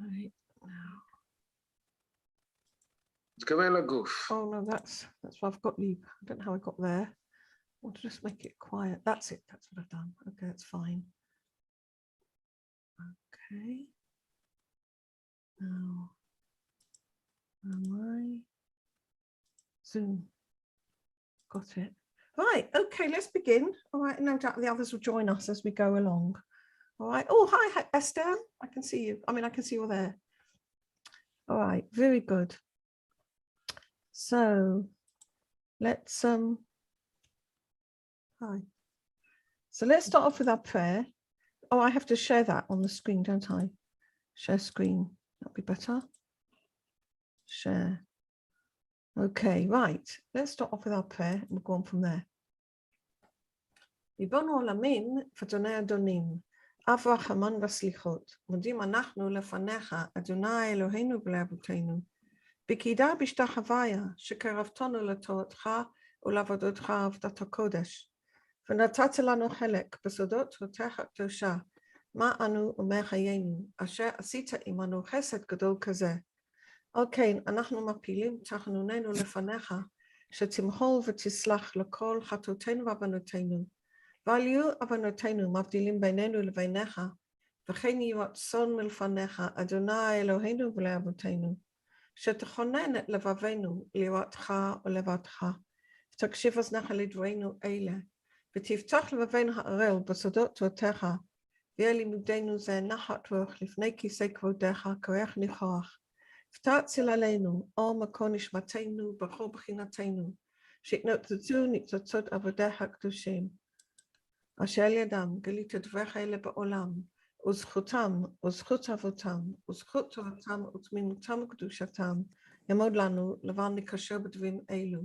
Right now. Oh no, that's what I've got. I don't know how I got there. I want to just make it quiet. That's it. That's what I've done. Okay, that's fine. Okay. Now, am I? Zoom. Got it. Right. Okay, let's begin. All right. No doubt the others will join us as we go along. All right. Oh, hi, Esther. I can see you. I can see you're there. All right. Very good. So let's hi. So let's start off with our prayer. Oh, I have to share that on the screen, don't I? Share screen. That'll be better. Share. Okay, right. Let's start off with our prayer and we'll go on from there. ריבונו עולמים ופתוני אדונים, אב רחמן וסליחות, מודים אנחנו לפניך, אדוני אלוהינו ולאבותינו, בקידה בשתחוויה שקרבתנו לתורתך ולעבודתך עבודת הקודש, ונתת לנו חלק בסודות תורתך הקדושה, מה אנו אומר חיינו, אשר עשית עמנו חסד גדול כזה. אוקיי, אנחנו מפילים תחנוננו לפניך, שתמחול ותסלח לכל חטאותינו ועוונותינו, ועל יהיו עוונותינו מבדילים בינינו לביניך, וכן יהי רצון מלפניך, אדוני אלוהינו ולאבותינו, שתכונן את לבבינו ליראתך ולבבך, ותקשיב אוזניך לדברינו אלה, ותפתח לבבינו הערל בסודות תורתך, ויהיה לימודנו זה נחת רוח לפני כיסא כבודך, כרך ניחוח, ותאציל עלינו אור מקור נשמתנו בכל בחינתנו, שיתנוצצו ניצוצות עבודיך הקדושים, אשר על ידם גלית דבריך אלה בעולם, וזכותם, וזכות אבותם, וזכות תורתם ותמינותם וקדושתם, יעמוד לנו לבל נקשר בדברים אלו,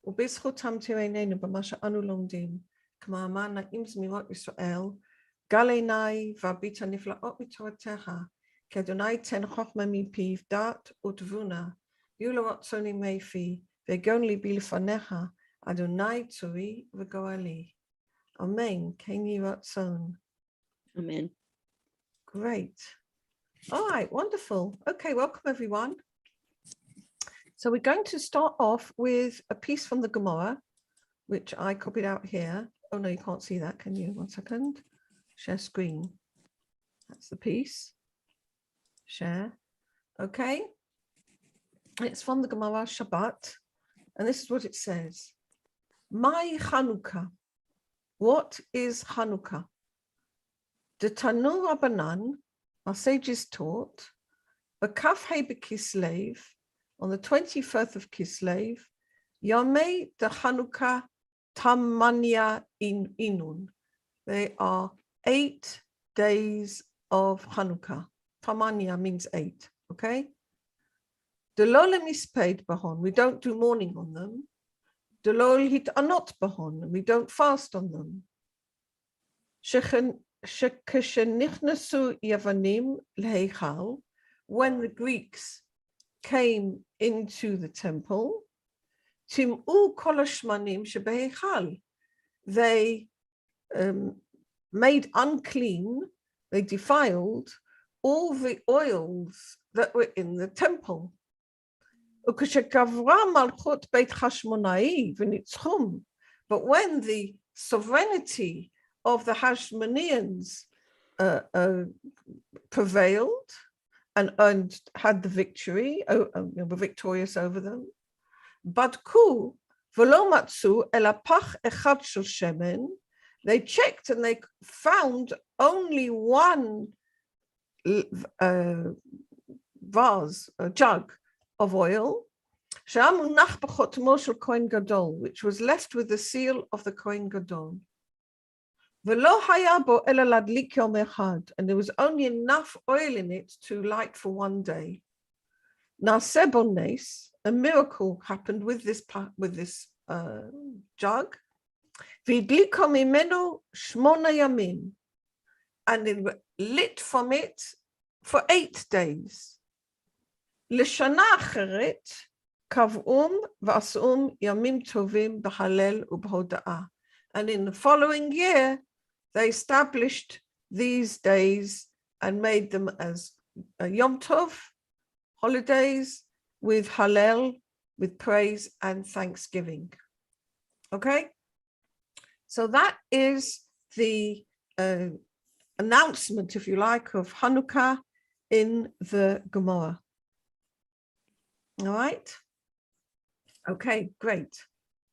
ובזכותם תראה עינינו במה שאנו לומדים, כמאמר נעים זמירות ישראל, גל עיניי והביט הנפלאות מתורתך, כי אדוני תן חוכמה מפיו, דעת ותבונה, יהיו לו רצון ימי פי, ויגון ליבי לפניך, אדוני צורי וגואלי. Amen. Can you ratzon? Amen. Great. All right, wonderful. Okay, welcome everyone. So we're going to start off with a piece from the Gemara, which I copied out here. Oh no, you can't see that, can you? 1 second. Share screen. That's the piece. Share. Okay. It's from the Gemara Shabbat, and this is what it says. My Hanukkah. What is Hanukkah? The Tanu Rabbanan, our sages taught, B'kaf Hei B'Kislev, on the 21st of Kislev, Yomei de Hanukkah Tamanya Inun. They are 8 days of Hanukkah. Tamanya means 8, okay? The Lolem is paid Bahon, we don't do mourning on them. The Lolhit are not Bahon, we don't fast on them. Shekeshenichnasu Yavanim Leheichal, when the Greeks came into the temple, Tim'u Kolashmanim Shebeheichal, they made unclean, they defiled all the oils that were in the temple. But when the sovereignty of the Hashmoneans prevailed and had the victory, were victorious over them, Badku v'lo elapach echad shel shemen, they checked and they found only one vase, a jug of oil, which was left with the seal of the Kohen Gadol. And there was only enough oil in it to light for one day. Now, a miracle happened with this jug. And it lit from it for 8 days. לשנה אחרת, קבעום ועשום ימים טובים בהלל ובהודאה. And in the following year, they established these days and made them as Yom Tov, holidays, with Hallel, with praise and thanksgiving. Okay? So that is the announcement, if you like, of Hanukkah in the Gemara. All right? Okay, great.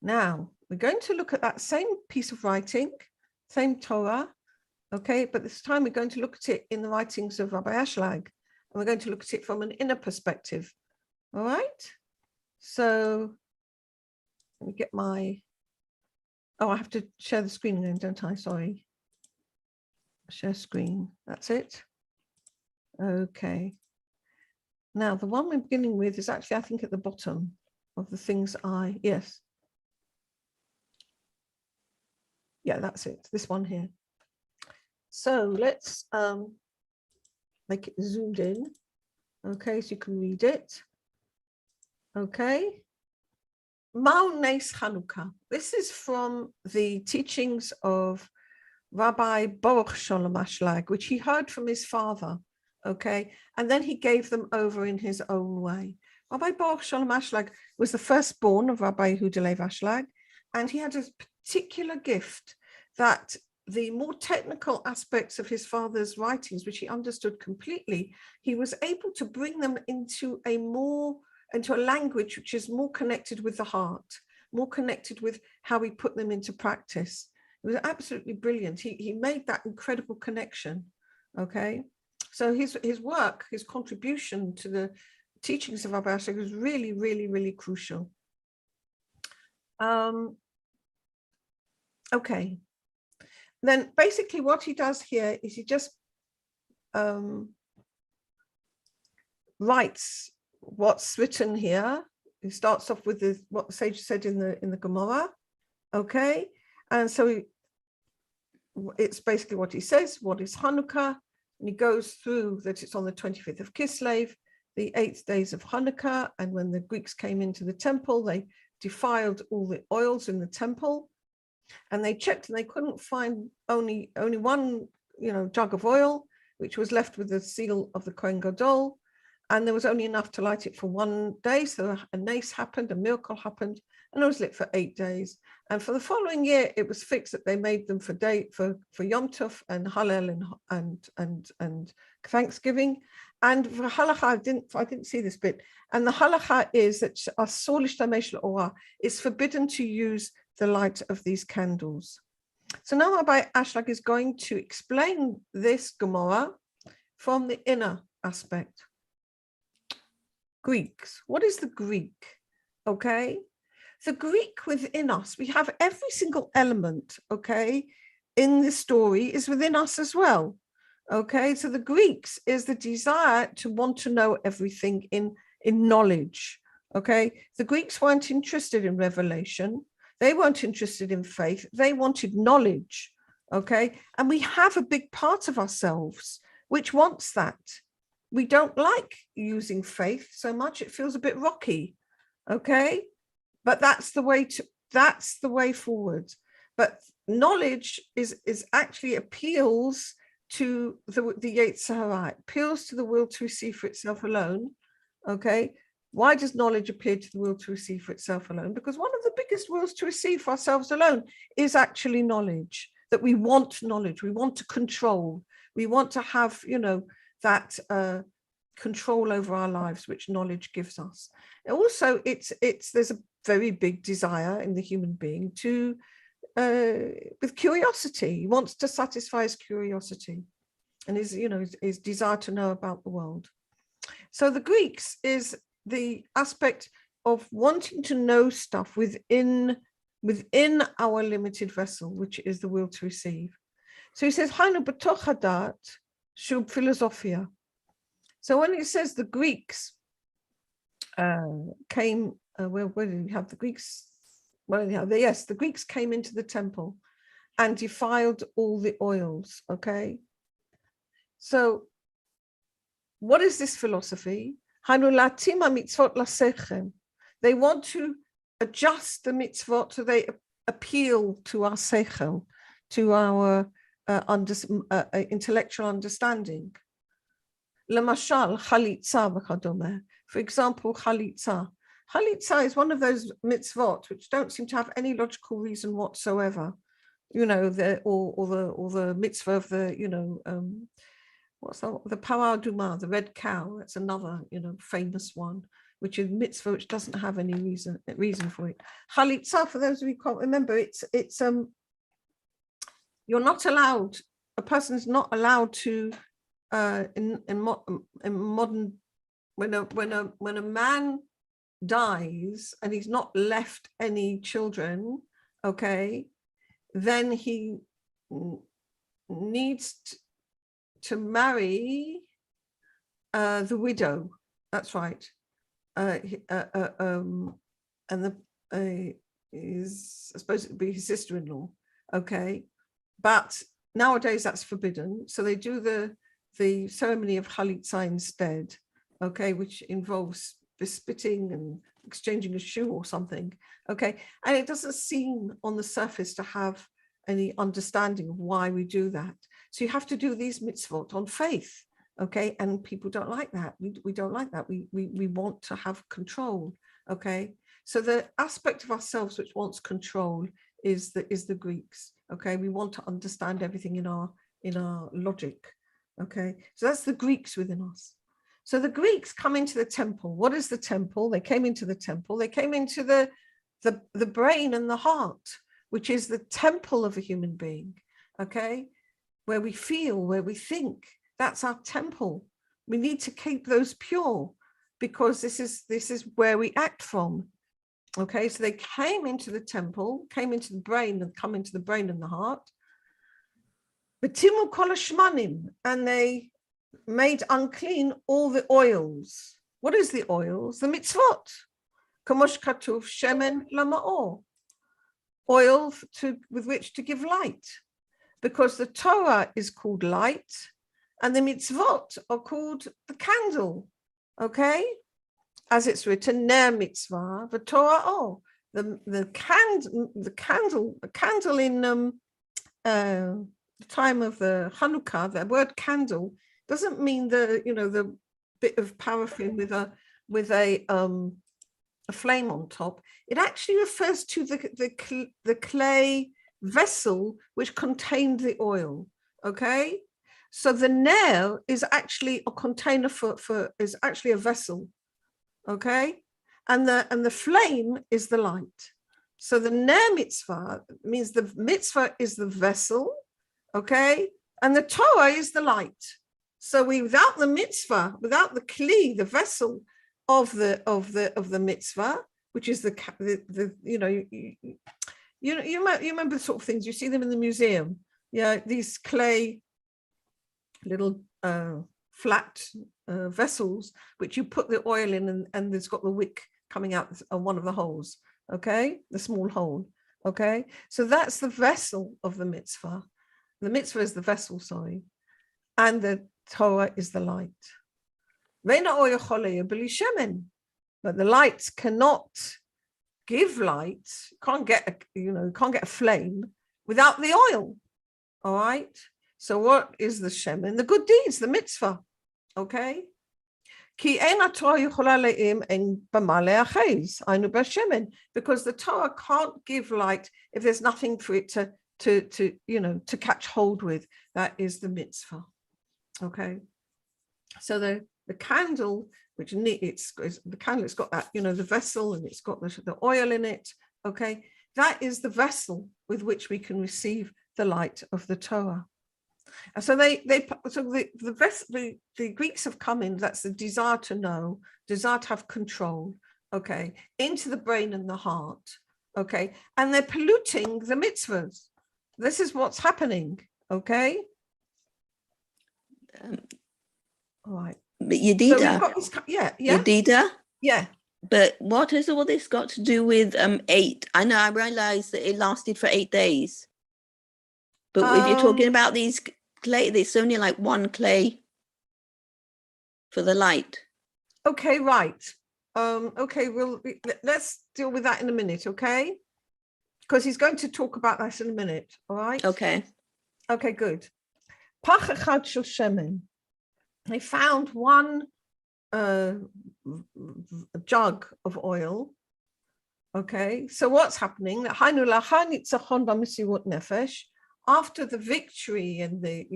Now, we're going to look at that same piece of writing, same Torah, okay, but this time we're going to look at it in the writings of Rabbi Ashlag, and we're going to look at it from an inner perspective. All right? So, let me get my, oh, I have to share the screen again, don't I? Sorry. Share screen, that's it. Okay. Now, the one we're beginning with is actually, I think, at the bottom of the things yes. Yeah, that's it, this one here. So let's make it zoomed in, okay, so you can read it. Okay. Ma'u Nes Hanukkah. This is from the teachings of Rabbi Baruch Shalom Ashlag, which he heard from his father, okay, and then he gave them over in his own way. Rabbi Baruch Shalom Ashlag was the firstborn of Rabbi Hudalev Ashlag, and he had a particular gift that the more technical aspects of his father's writings, which he understood completely, he was able to bring them into a language which is more connected with the heart, more connected with how we put them into practice. It was absolutely brilliant. He made that incredible connection, okay? So his work, his contribution to the teachings of Rabbi Ashlag was really, really, really crucial. Okay. Then basically what he does here is he just writes what's written here. He starts off with what the sage said in the Gemara, okay? And so it's basically what he says, what is Hanukkah? And he goes through that it's on the 25th of Kislev, the 8th days of Hanukkah, and when the Greeks came into the temple, they defiled all the oils in the temple, and they checked and they couldn't find only one, jug of oil, which was left with the seal of the Kohen Gadol, and there was only enough to light it for 1 day. So a nace happened, a miracle happened, and it was lit for 8 days. And for the following year, it was fixed that they made them for Yom Tov and Hallel and Thanksgiving. And for Halacha, I didn't see this bit. And the Halacha is that Asur l'shtamesh l'orah, is forbidden to use the light of these candles. So now Rabbi Ashlag is going to explain this Gemara from the inner aspect. Greeks. What is the Greek? Okay. The Greek within us, we have every single element, okay, in the story is within us as well. Okay. So the Greeks is the desire to want to know everything in knowledge. Okay. The Greeks weren't interested in revelation. They weren't interested in faith. They wanted knowledge. Okay. And we have a big part of ourselves which wants that. We don't like using faith so much. It feels a bit rocky. Okay. But that's the way forward. But knowledge is actually appeals to the Yetzer Hara, appeals to the will to receive for itself alone. Okay. Why does knowledge appeal to the will to receive for itself alone? Because one of the biggest wills to receive for ourselves alone is actually knowledge, that we want knowledge, we want to control, we want to have, that control over our lives, which knowledge gives us. And also, there's a very big desire in the human being to, with curiosity. He wants to satisfy his curiosity and his desire to know about the world. So the Greeks is the aspect of wanting to know stuff within our limited vessel, which is the will to receive. So he says, Hainu b'toch hadat shub philosophia. So when it says the Greeks came, where did we have the Greeks? Well, yes, the Greeks came into the temple and defiled all the oils, okay? So what is this philosophy? They want to adjust the mitzvot so they appeal to our seichel, to our intellectual understanding. Lemashal, chalitza v'chadome. For example, chalitza. Chalitza is one of those mitzvot which don't seem to have any logical reason whatsoever. You know, or the mitzvah of the, you know, what's that? The Parah Adumah, the red cow. That's another, you know, famous one, which is mitzvah which doesn't have any reason for it. Chalitza, for those of you who can't remember, it's you're not allowed. A person is not allowed to in modern, when a man dies and he's not left any children, okay, then he needs to marry the widow. That's right. And is supposed to be his sister-in-law, okay, but nowadays that's forbidden. So they do the ceremony of chalitza instead, okay, which involves spitting and exchanging a shoe or something, okay, and it doesn't seem on the surface to have any understanding of why we do that. So you have to do these mitzvot on faith, okay, and people don't like that. We don't like that. We want to have control, okay. So the aspect of ourselves which wants control is the Greeks, okay. We want to understand everything in our logic, okay. So that's the Greeks within us. So the Greeks come into the temple. What is the temple? They came into the temple. They came into the brain and the heart, which is the temple of a human being, okay? Where we feel, where we think, that's our temple. We need to keep those pure because this is where we act from, okay? So they came into the temple, came into the brain and come into the brain and the heart. Betimu kol hashmanim, and they made unclean all the oils. What is the oils? The mitzvot. Kamosh katuv shemen lama'or. Oil with which to give light. Because the Torah is called light and the mitzvot are called the candle. Okay? As it's written, ner mitzvah, the Torah, the candle in the time of the Hanukkah, the word candle doesn't mean the bit of paraffin with a flame on top. It actually refers to the clay vessel which contained the oil. Okay, so the ner is actually a container is actually a vessel. Okay, and the flame is the light. So the ner mitzvah means the mitzvah is the vessel. Okay, and the Torah is the light. So without the mitzvah, without the kli, the vessel of the mitzvah, which is you remember the sort of things you see them in the museum, yeah, these clay little flat vessels which you put the oil in, and it's got the wick coming out on one of the holes, okay, the small hole, okay. So that's the vessel of the mitzvah. The mitzvah is the vessel, sorry, and the Torah is the light. But the light cannot give light. Can't get a flame without the oil. All right. So what is the shemen? The good deeds, the mitzvah. Okay. Because the Torah can't give light if there's nothing for it to catch hold with. That is the mitzvah. Okay, so the candle, which it's got that, the vessel, and it's got the oil in it. Okay, that is the vessel with which we can receive the light of the Torah. And so the Greeks have come in. That's the desire to know, desire to have control. Okay, into the brain and the heart. Okay, and they're polluting the mitzvahs. This is what's happening. Okay. All right. But Yedida, Yedida? Yeah. But what has all this got to do with 8? I know I realized that it lasted for 8 days. But if you're talking about these clay, there's only like one clay for the light. Okay, right. Okay, let's deal with that in a minute, okay? Because he's going to talk about that in a minute, all right? Okay. Okay, good. Pach echad shel shemen. they found one jug of oil. Okay, so what's happening? After the victory and the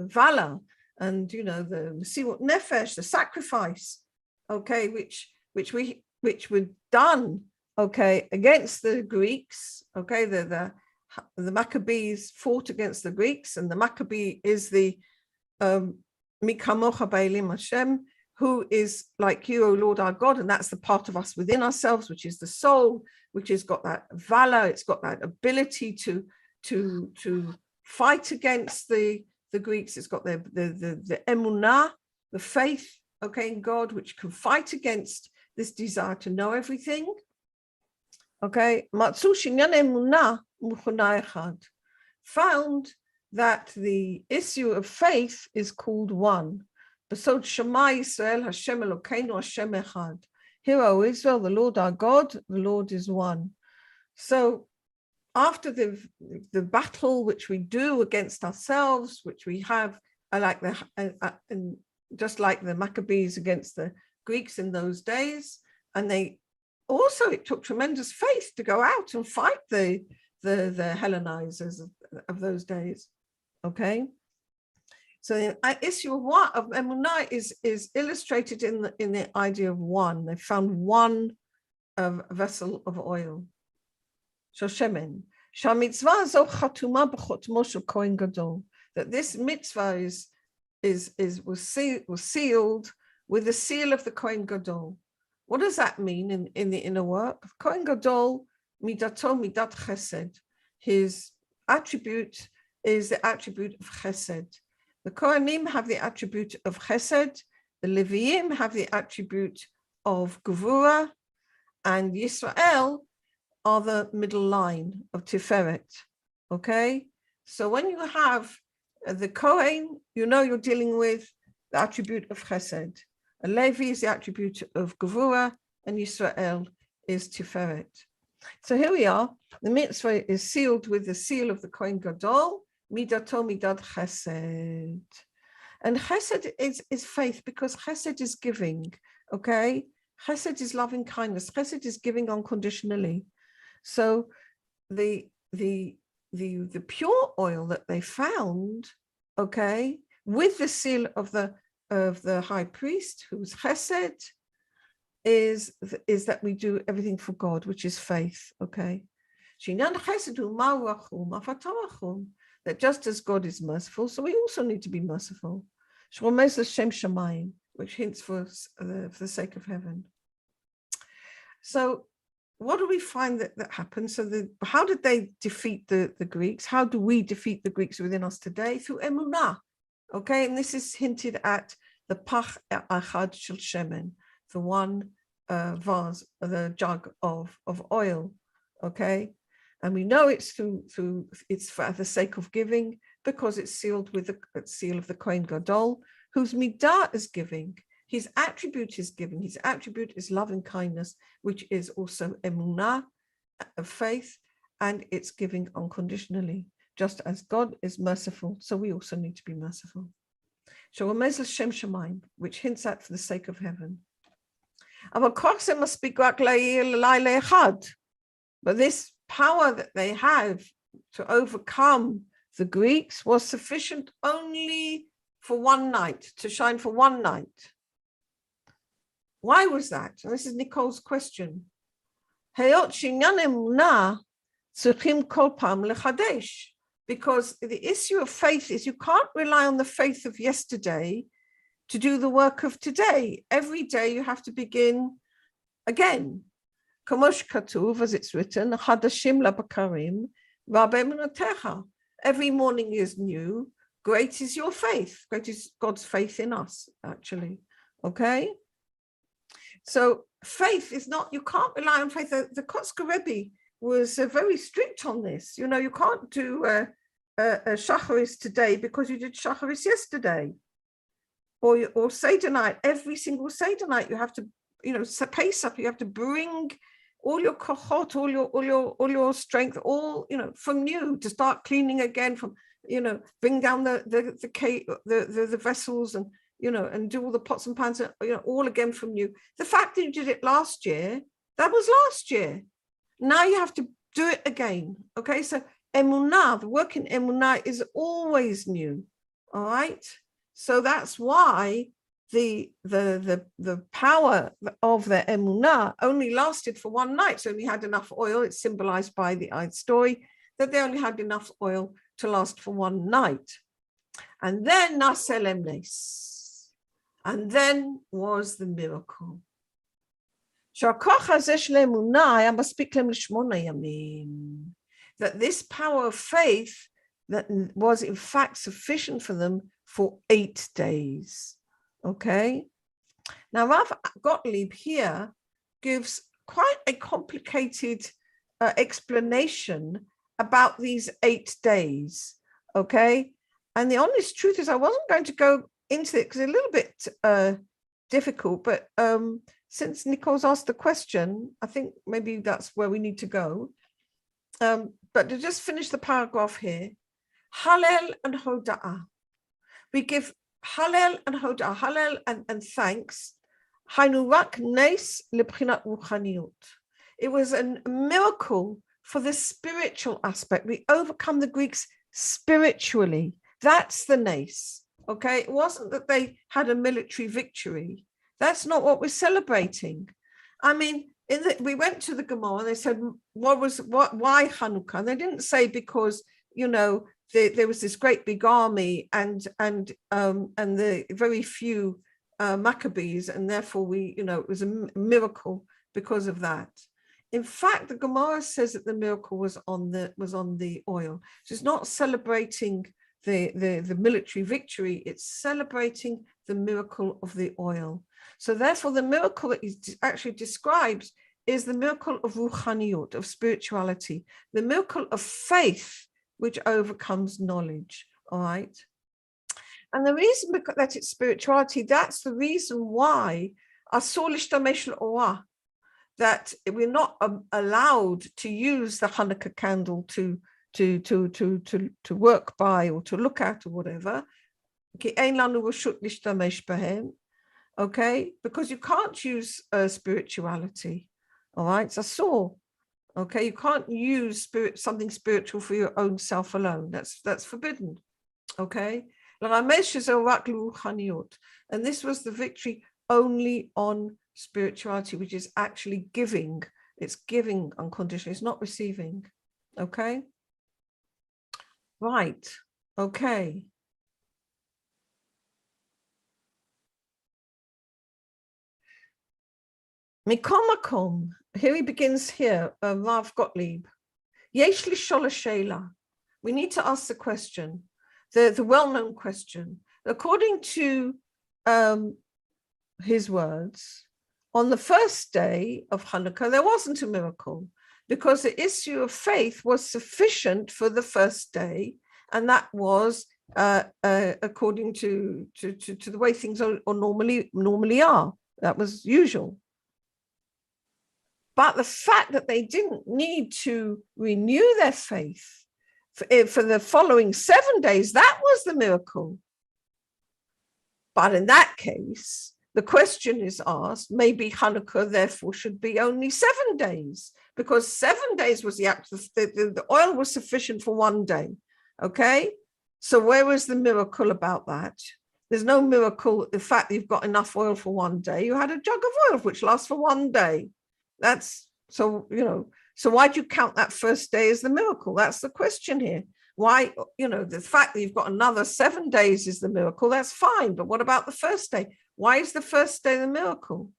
valor and the Mesirut Nefesh, the sacrifice, okay, which were done, okay, against the Greeks, okay, the Maccabees fought against the Greeks, and the Maccabee is the Mikamocha Ba'elim Hashem, who is like you, O Lord our God, and that's the part of us within ourselves, which is the soul, which has got that valor, it's got that ability to fight against the Greeks. It's got the emunah, the faith, okay, in God, which can fight against this desire to know everything. Okay, found that the issue of faith is called one. Besod Shema Yisrael, Hashem Elokeinu, Hashem Echad. Hear, O Israel, the Lord our God, the Lord is one. So after the battle which we do against ourselves, which we have, just like the Maccabees against the Greeks in those days, and it took tremendous faith to go out and fight the Hellenizers of those days. Okay, so the issue of emunah is illustrated in the idea of one. They found one vessel of oil. Shoshemen. Shamitzvah zo chatuma b'chotmo shel Kohen Gadol. That this mitzvah was sealed with the seal of the Kohen Gadol. What does that mean in the inner work? Kohen Gadol midato midat chesed. His attribute is the attribute of chesed. The Kohanim have the attribute of chesed. The Leviim have the attribute of gevura, and Yisrael are the middle line of Tiferet. Okay, so when you have the Kohen, you're dealing with the attribute of chesed. A Levi is the attribute of gevura, and Yisrael is Tiferet. So here we are. The mitzvah is sealed with the seal of the Kohen Gadol, midato midad chesed. And chesed is faith, because chesed is giving, okay? Chesed is loving kindness. Chesed is giving unconditionally. So the pure oil that they found, okay, with the seal of the high priest, who's chesed, is that we do everything for God, which is faith, okay? That just as God is merciful, so we also need to be merciful. Which hints for the sake of heaven. So what do we find that happens? So how did they defeat the Greeks? How do we defeat the Greeks within us today? Through emunah. Okay, and this is hinted at the pach achad shel shemen, the one vase, the jug of oil. Okay, and we know it's it's for the sake of giving, because it's sealed with the seal of the Kohen Gadol, whose midah is giving. His attribute is giving. His attribute is loving kindness, which is also emunah, of faith, and it's giving unconditionally. Just as God is merciful, so we also need to be merciful. Which hints at for the sake of heaven. But this power that they have to overcome the Greeks was sufficient only for one night, to shine for one night. Why was that? And this is Nicole's question. Because the issue of faith is you can't rely on the faith of yesterday to do the work of today. Every day you have to begin again. Kamosh Katuv, as it's written, Hadashim Labakarim, Rabbi. Every morning is new. Great is your faith. Great is God's faith in us, actually. Okay? So faith is not, you can't rely on faith. The Kotzker Rebbe was very strict on this. You can't do a Shacharis today because you did Shacharis yesterday. Or Seder night, every single Seder night, you have to, Pesach, you have to bring all your kochot, all your strength, all, from new, to start cleaning again from, bring down the cake, the vessels, and and do all the pots and pans, all again from new. The fact that you did it last year, that was last year. Now you have to do it again. Okay, so emunah, the work in emunah is always new. All right, so that's why the power of the emunah only lasted for one night. So only had enough oil. It's symbolized by the Eid story that they only had enough oil to last for one night. And then naselem nes, and then was the miracle. That this power of faith that was in fact sufficient for them for 8 days. Okay. Now Rav Gottlieb here gives quite a complicated explanation about these 8 days. Okay. And the honest truth is I wasn't going to go into it because it's a little bit difficult, but since Nicole's asked the question, I think maybe that's where we need to go. But to just finish the paragraph here, Hallel and Hoda'ah. We give Hallel and Hoda'ah, Hallel and thanks. Hainu rak nes lebchinat ruchaniut. It was a miracle for the spiritual aspect. We overcome the Greeks spiritually. That's the nes. Okay, it wasn't that they had a military victory. That's not what we're celebrating. I mean, we went to the Gemara and they said, why Hanukkah? And they didn't say because, there was this great big army and the very few Maccabees, and therefore it was a miracle because of that. In fact, the Gemara says that the miracle was on the oil. So it's not celebrating the military victory, it's celebrating the miracle of the oil. So therefore, the miracle that he actually describes is the miracle of ruchaniut, of spirituality, the miracle of faith, which overcomes knowledge, all right? And the reason that it's spirituality, that's the reason why asur lishtamesh l'orah, that we're not allowed to use the Hanukkah candle to work by or to look at or whatever. Okay, because you can't use spirituality. All right, it's asur. Okay, you can't use something spiritual for your own self alone. That's forbidden. Okay, and this was the victory only on spirituality, which is actually giving. It's giving unconditionally. It's not receiving. Okay. Right. Okay. Mikom makom. Here he begins here, Rav Gottlieb. Yesh lishol sheila. We need to ask the question, the well-known question. According to his words, on the first day of Hanukkah, there wasn't a miracle because the issue of faith was sufficient for the first day, and that was according to the way things are normally are. That was usual. But the fact that they didn't need to renew their faith for the following 7 days, that was the miracle. But in that case, the question is asked, maybe Hanukkah therefore should be only 7 days, because 7 days was the oil was sufficient for 1 day. Okay, so where was the miracle about that? There's no miracle. The fact that you've got enough oil for 1 day, you had a jug of oil which lasts for 1 day. That's so, so why do you count that first day as the miracle? That's the question here. Why, the fact that you've got another 7 days is the miracle, that's fine. But what about the first day? Why is the first day the miracle?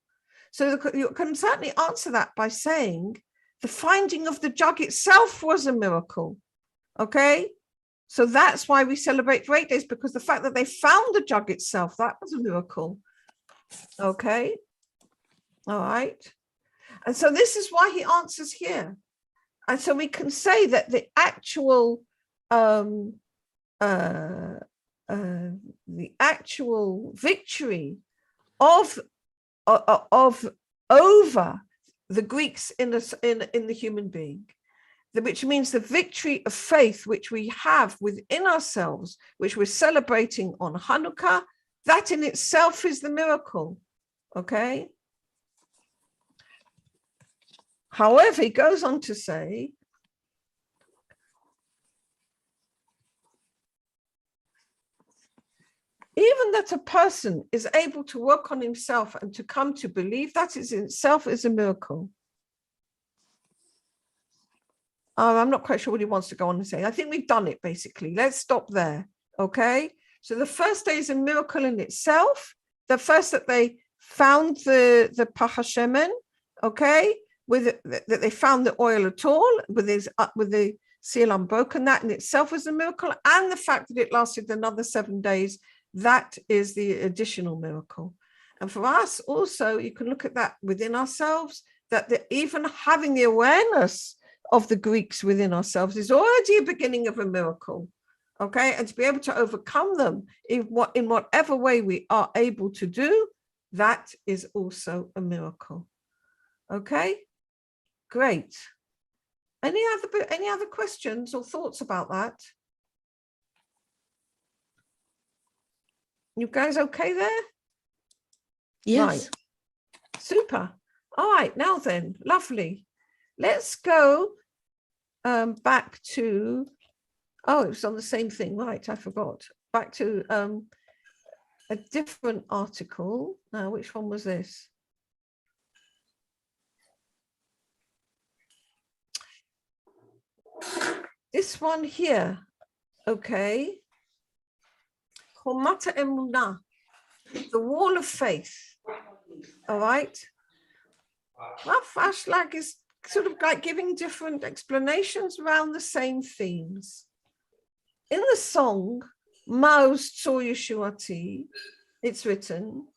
So you can certainly answer that by saying the finding of the jug itself was a miracle. Okay. So that's why we celebrate for 8 days, because the fact that they found the jug itself, that was a miracle. Okay. All right. And so this is why he answers here. And so we can say that the actual victory of over the Greeks in the human being, which means the victory of faith, which we have within ourselves, which we're celebrating on Hanukkah, that in itself is the miracle, okay? However, he goes on to say, even that a person is able to work on himself and to come to believe, that is in itself is a miracle. I'm not quite sure what he wants to go on and say. I think we've done it, basically. Let's stop there, okay? So the first day is a miracle in itself. The first that they found the Pachashemen, okay, that they found the oil at all, with the seal unbroken, that in itself was a miracle. And the fact that it lasted another 7 days, that is the additional miracle. And for us also, you can look at that within ourselves, that even having the awareness of the Greeks within ourselves is already a beginning of a miracle, okay? And to be able to overcome them in whatever way we are able to do, that is also a miracle, okay? Great. Any other questions or thoughts about that? You guys okay there? Yes. Right. Super. All right, now then, lovely. Let's go back to, it was on the same thing, right, I forgot. Back to a different article. Now, which one was this? This one here, okay. Chomata Emunah, the wall of faith, all right. Rabbi Ashlag is sort of like giving different explanations around the same themes. In the song, Maoz Tzor Yeshuati, it's written,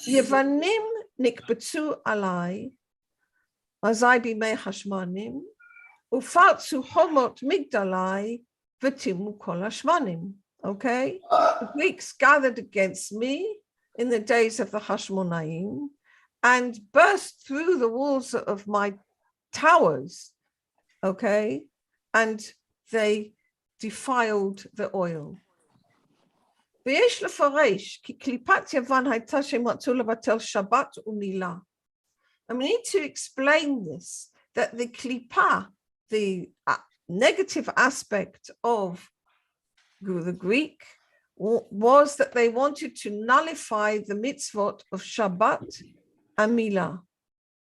Yevanim nikbetzu alai, azai bimei hashmanim, ufatzu homot migdalai, v'timu kol hashmanim. Okay, the Greeks gathered against me in the days of the Hashmonaim and burst through the walls of my towers, okay, and they defiled the oil. ויש לפרש כי קליפת יוון הייתה שמצאו לבטל שבת ומילה. And we need to explain this, that the klipa, the negative aspect of the Greek, was that they wanted to nullify the mitzvot of Shabbat and Milah.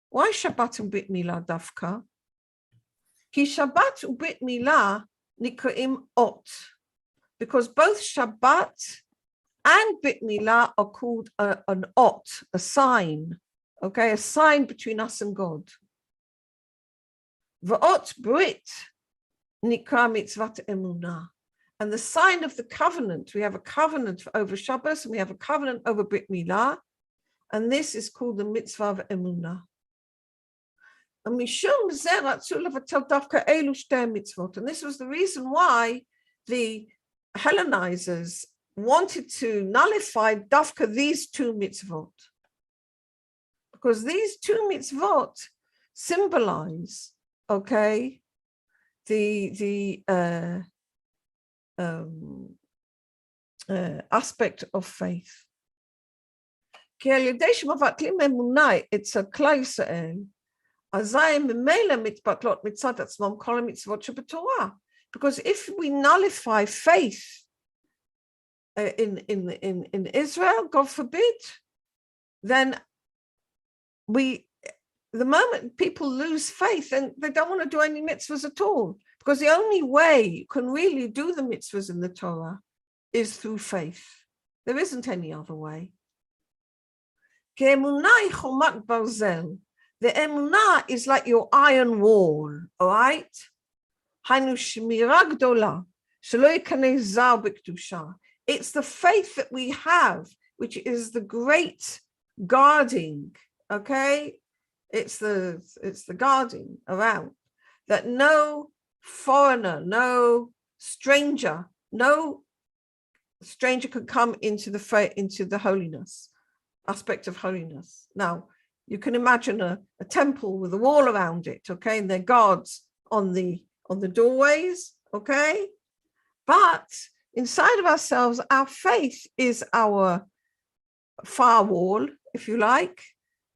Why Shabbat and Brit Milah dafka? Ki Shabbat and Brit Milah nikaim ot, because both Shabbat and Brit Milah are called an ot, a sign, okay, a sign between us and God. V'ot Brit nikra mitzvat emunah. And the sign of the covenant, we have a covenant over Shabbos and we have a covenant over Brit Milah, and this is called the mitzvah of emunah. And this was the reason why the Hellenizers wanted to nullify dafka these two mitzvot, because these two mitzvot symbolize, okay, the aspect of faith. It's a close because if we nullify faith in Israel, God forbid, then the moment people lose faith, and they don't want to do any mitzvahs at all, because the only way you can really do the mitzvahs in the Torah is through faith. There isn't any other way. The emunah is like your iron wall, all right? It's the faith that we have, which is the great guarding, okay? It's the guarding around, that no foreigner, no stranger could come into the holiness, aspect of holiness. Now, you can imagine a temple with a wall around it, okay, and their guards on the doorways, okay? But inside of ourselves, our faith is our firewall, if you like,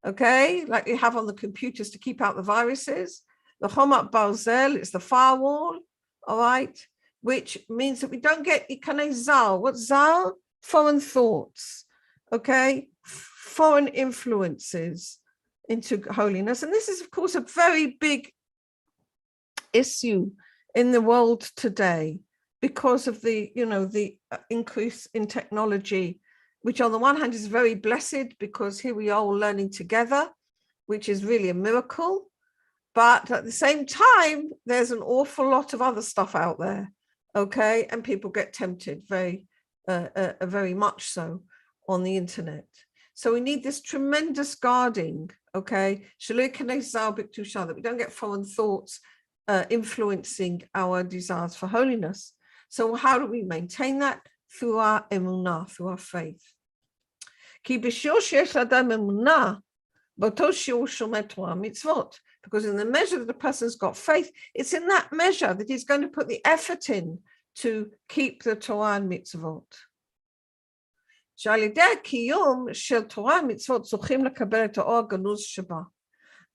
okay? Like you have on the computers to keep out the viruses. The Chomat Barzel is the firewall, all right? Which means that we don't get ikanei zal. What's zal? Foreign thoughts, okay? Foreign influences into holiness. And this is, of course, a very big issue in the world today because of the, the increase in technology, which on the one hand is very blessed because here we are all learning together, which is really a miracle. But at the same time, there's an awful lot of other stuff out there, okay? And people get tempted very much so on the internet. So we need this tremendous guarding, okay? That we don't get foreign thoughts influencing our desires for holiness. So how do we maintain that? Through our emunah, through our faith. Because in the measure that the person's got faith, it's in that measure that he's going to put the effort in to keep the Torah and mitzvot.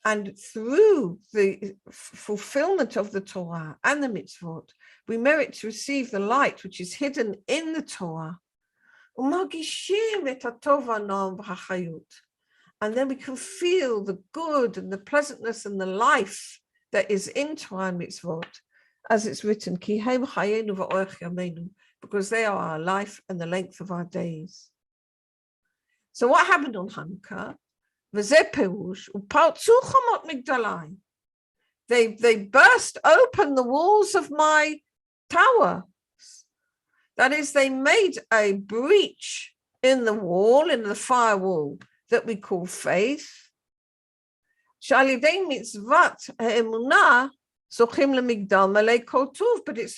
And through the fulfillment of the Torah and the mitzvot, we merit to receive the light which is hidden in the Torah. And then we can feel the good and the pleasantness and the life that is in Torah and mitzvot, as it's written, because they are our life and the length of our days. So what happened on Hanukkah? They burst open the walls of my tower. That is, they made a breach in the wall, in the firewall that we call faith. But it's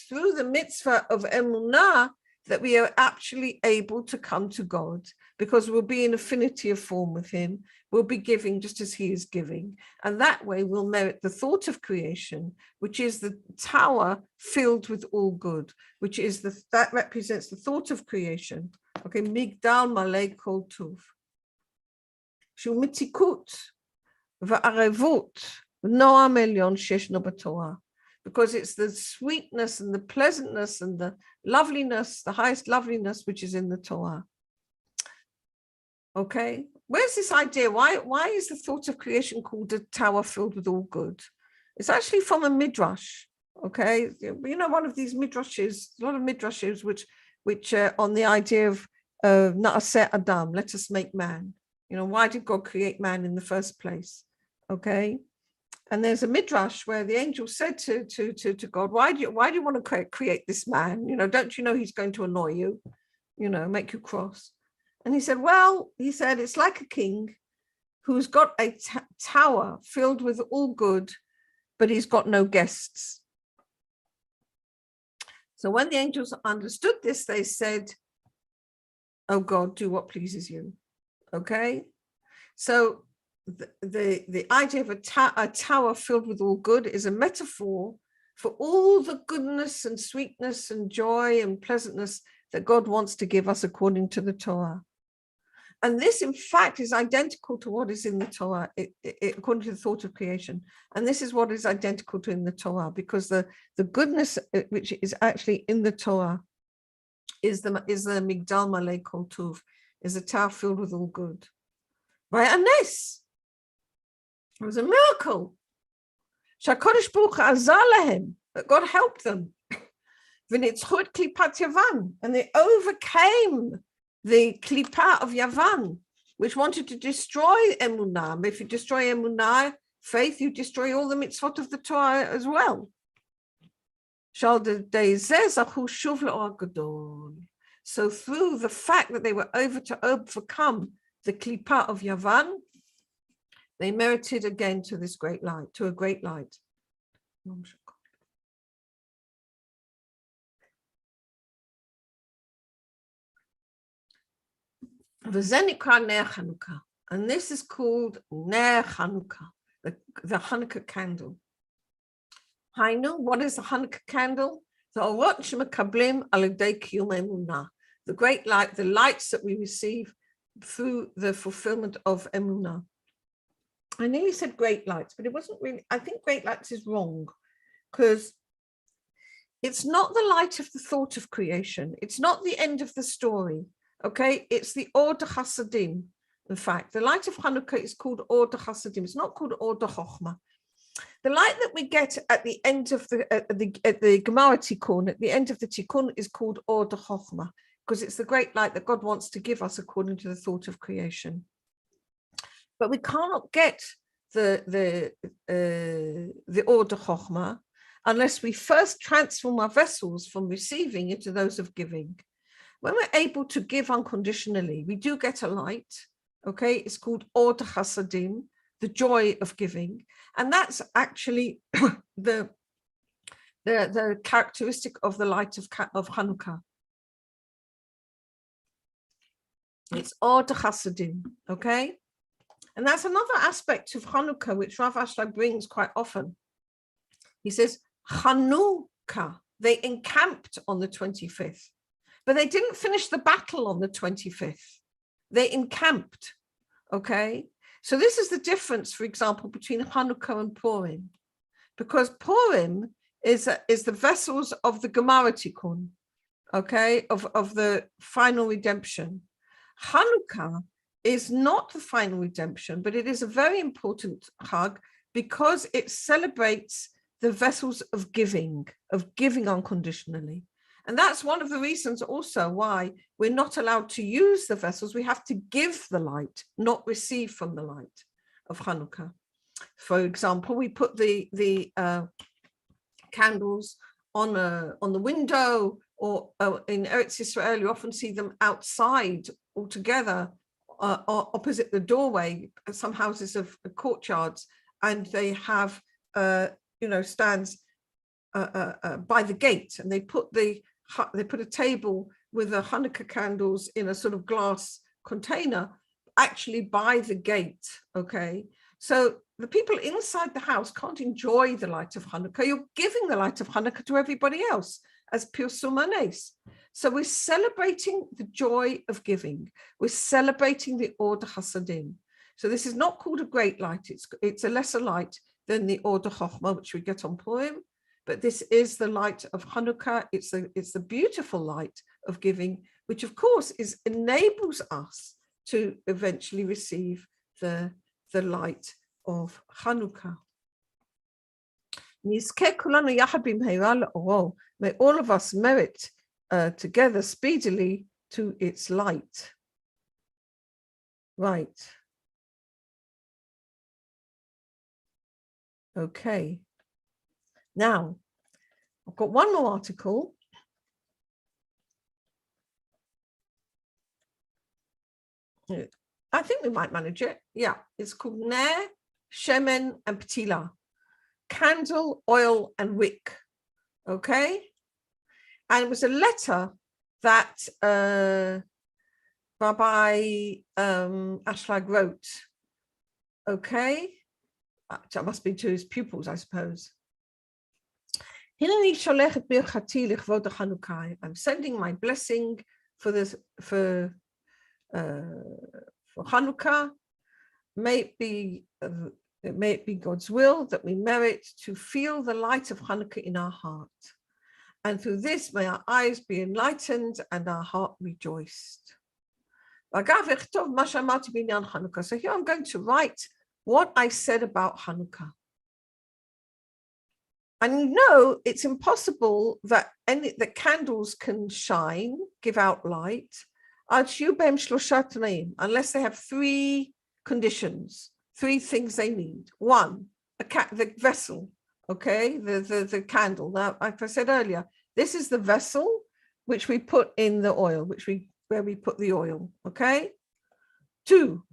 through the mitzvah of emunah that we are actually able to come to God, because we'll be in affinity of form with him. We'll be giving just as he is giving. And that way we'll merit the thought of creation, which is the tower filled with all good, which is that represents the thought of creation. Okay, migdal malei kol tuv. Shu mitikut va'arevut noam elyon sheshno b'Torah. Because it's the sweetness and the pleasantness and the loveliness, the highest loveliness, which is in the Torah. Okay, where's this idea? Why is the thought of creation called a tower filled with all good? It's actually from a midrash. Okay, one of these midrashes, a lot of midrashes, which on the idea of na'aseh Adam, let us make man. Why did God create man in the first place? Okay. And there's a midrash where the angel said to God, why do you want to create this man? Don't you know he's going to annoy you, make you cross? And he said, it's like a king who's got a tower filled with all good, but he's got no guests. So when the angels understood this, they said, oh God, do what pleases you. Okay. So the idea of a tower filled with all good is a metaphor for all the goodness and sweetness and joy and pleasantness that God wants to give us according to the Torah. And this, in fact, is identical to what is in the Torah, according to the thought of creation. And this is what is identical to in the Torah, because the goodness which is actually in the Torah is the Migdal Malei Kol Tuv, is a tower filled with all good. Right? And this was a miracle. Shakodesh Baruch Azar lahem, that God helped them. V'nitzchu et klipat Yavan, and they overcame the klipa of Yavan, which wanted to destroy emunah. If you destroy emunah, faith, you destroy all the mitzvot of the Torah as well. So through the fact that they were overcome the klipa of Yavan, they merited again to this great light, to a great light. And this is called Ner Chanukah, the Hanukkah candle. Hainu, what is the Hanukkah candle? The great light, the lights that we receive through the fulfillment of Emunah. I nearly said great lights, but it wasn't really. I think great lights is wrong, because it's not the light of the thought of creation. It's not the end of the story. Okay, it's the Or de Chasadim. In fact, the light of Hanukkah is called Or de Chasadim. It's not called Or de Chochmah. The light that we get at the end of the Gemara Tikkun, at the end of the Tikkun, is called Or de Chochmah, because it's the great light that God wants to give us according to the thought of creation. But we cannot get the Or de Chochmah unless we first transform our vessels from receiving into those of giving. When we're able to give unconditionally, we do get a light. Okay, it's called Or de Chasadim, the joy of giving, and that's actually the characteristic of the light of Hanukkah. It's Or de Chasadim. Okay, and that's another aspect of Hanukkah which Rav Ashlag brings quite often. He says Chanukah. They encamped on the 25th. But they didn't finish the battle on the 25th. They encamped, okay? So this is the difference, for example, between Hanukkah and Purim, because Purim is the vessels of the Gemara Tikkun, okay, of the final redemption. Hanukkah is not the final redemption, but it is a very important Chag because it celebrates the vessels of giving unconditionally. And that's one of the reasons also why we're not allowed to use the vessels. We have to give the light, not receive from the light of Hanukkah. For example, we put the candles on the window, or in Eretz Israel, you often see them outside altogether, opposite the doorway. Some houses have courtyards, and they have stands by the gate, and they put a table with the Hanukkah candles in a sort of glass container actually by the gate. Okay, so the people inside the house can't enjoy the light of Hanukkah. You're giving the light of Hanukkah to everybody else as Pirsum Hanes. So we're celebrating the joy of giving. We're celebrating the Or de Chasadim. So this is not called a great light. It's a lesser light than the Or de Chochmah, which we get on Purim. But this is the light of Hanukkah. It's the beautiful light of giving, which of course enables us to eventually receive the light of Hanukkah. May all of us merit together speedily to its light. Right. Okay. Now, I've got one more article. I think we might manage it. Yeah, it's called Ner, Shemen, and Petila. Candle, oil, and wick. Okay? And it was a letter that Rabbi Ashlag wrote. Okay? That must be to his pupils, I suppose. I'm sending my blessing for Hanukkah. May it be God's will that we merit to feel the light of Hanukkah in our heart. And through this, may our eyes be enlightened and our heart rejoiced. So here I'm going to write what I said about Hanukkah. And it's impossible that the candles can shine, give out light, unless they have three conditions, three things they need. One, the vessel, okay, the candle. Now, like I said earlier, this is the vessel which we put in the oil, where we put the oil, okay? Two,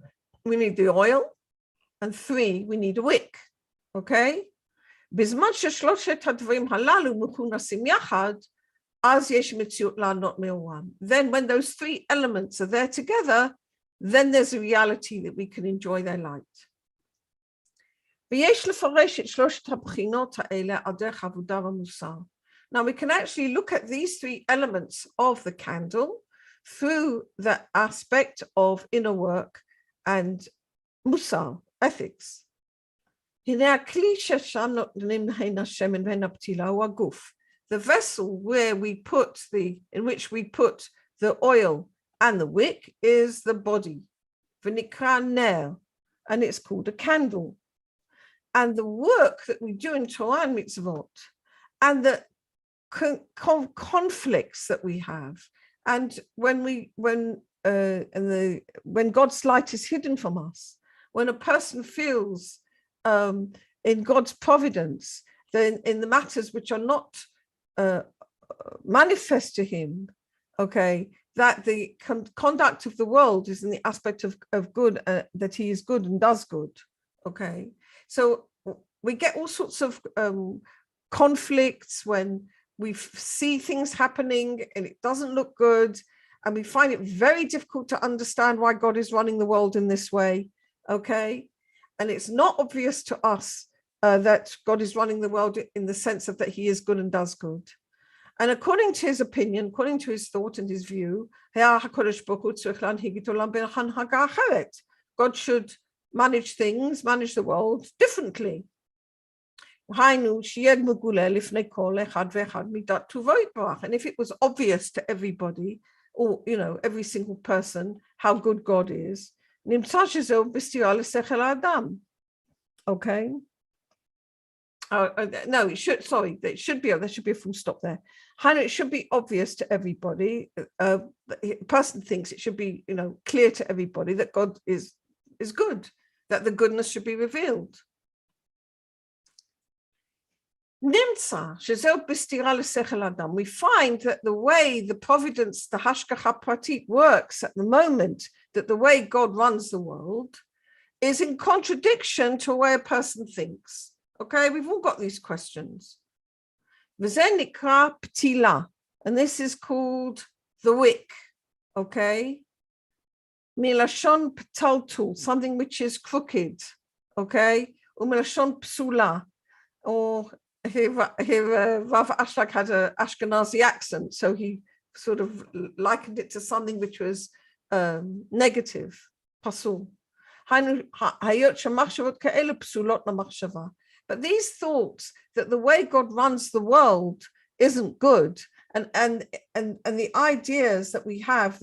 we need the oil, and three, we need a wick, okay? Then when those three elements are there together, then there's a reality that we can enjoy their light. ויש לפרש את שלושת הבחינות האלה על דרך עבודה ומוסר. Now we can actually look at these three elements of the candle through the aspect of inner work and musar, ethics. הנה הכלי ששם נותנים להן השמן והן הפתילה הוא הגוף. The vessel where we put in which we put the oil and the wick is the body. ונקרא נר, and it's called a candle. And the work that we do in Torah and mitzvot, and the conflicts that we have, and when God's light is hidden from us, when a person feels in God's providence, then in the matters which are not manifest to him, okay, that the conduct of the world is in the aspect of good, that he is good and does good, okay. So we get all sorts of conflicts when we see things happening and it doesn't look good, and we find it very difficult to understand why God is running the world in this way, okay? And it's not obvious to us that God is running the world in the sense of that he is good and does good. And according to his opinion, according to his thought and his view, God should manage things, manage the world differently. And if it was obvious to everybody, or every single person, how good God is, okay. No, it should. Sorry, there should be a full stop there. It should be obvious to everybody. A person thinks it should be, clear to everybody that God is good, that the goodness should be revealed. We find that the way the providence, the hashgacha pratit, works at the moment, that the way God runs the world, is in contradiction to the way a person thinks. Okay, we've all got these questions. And this is called the wick. Okay. Milashon ptaltul, something which is crooked. Okay. Umilashon psula. Or here Rabbi Ashlag had an Ashkenazi accent, so he sort of likened it to something which was negative. Pasul. But these thoughts that the way God runs the world isn't good, and the ideas that we have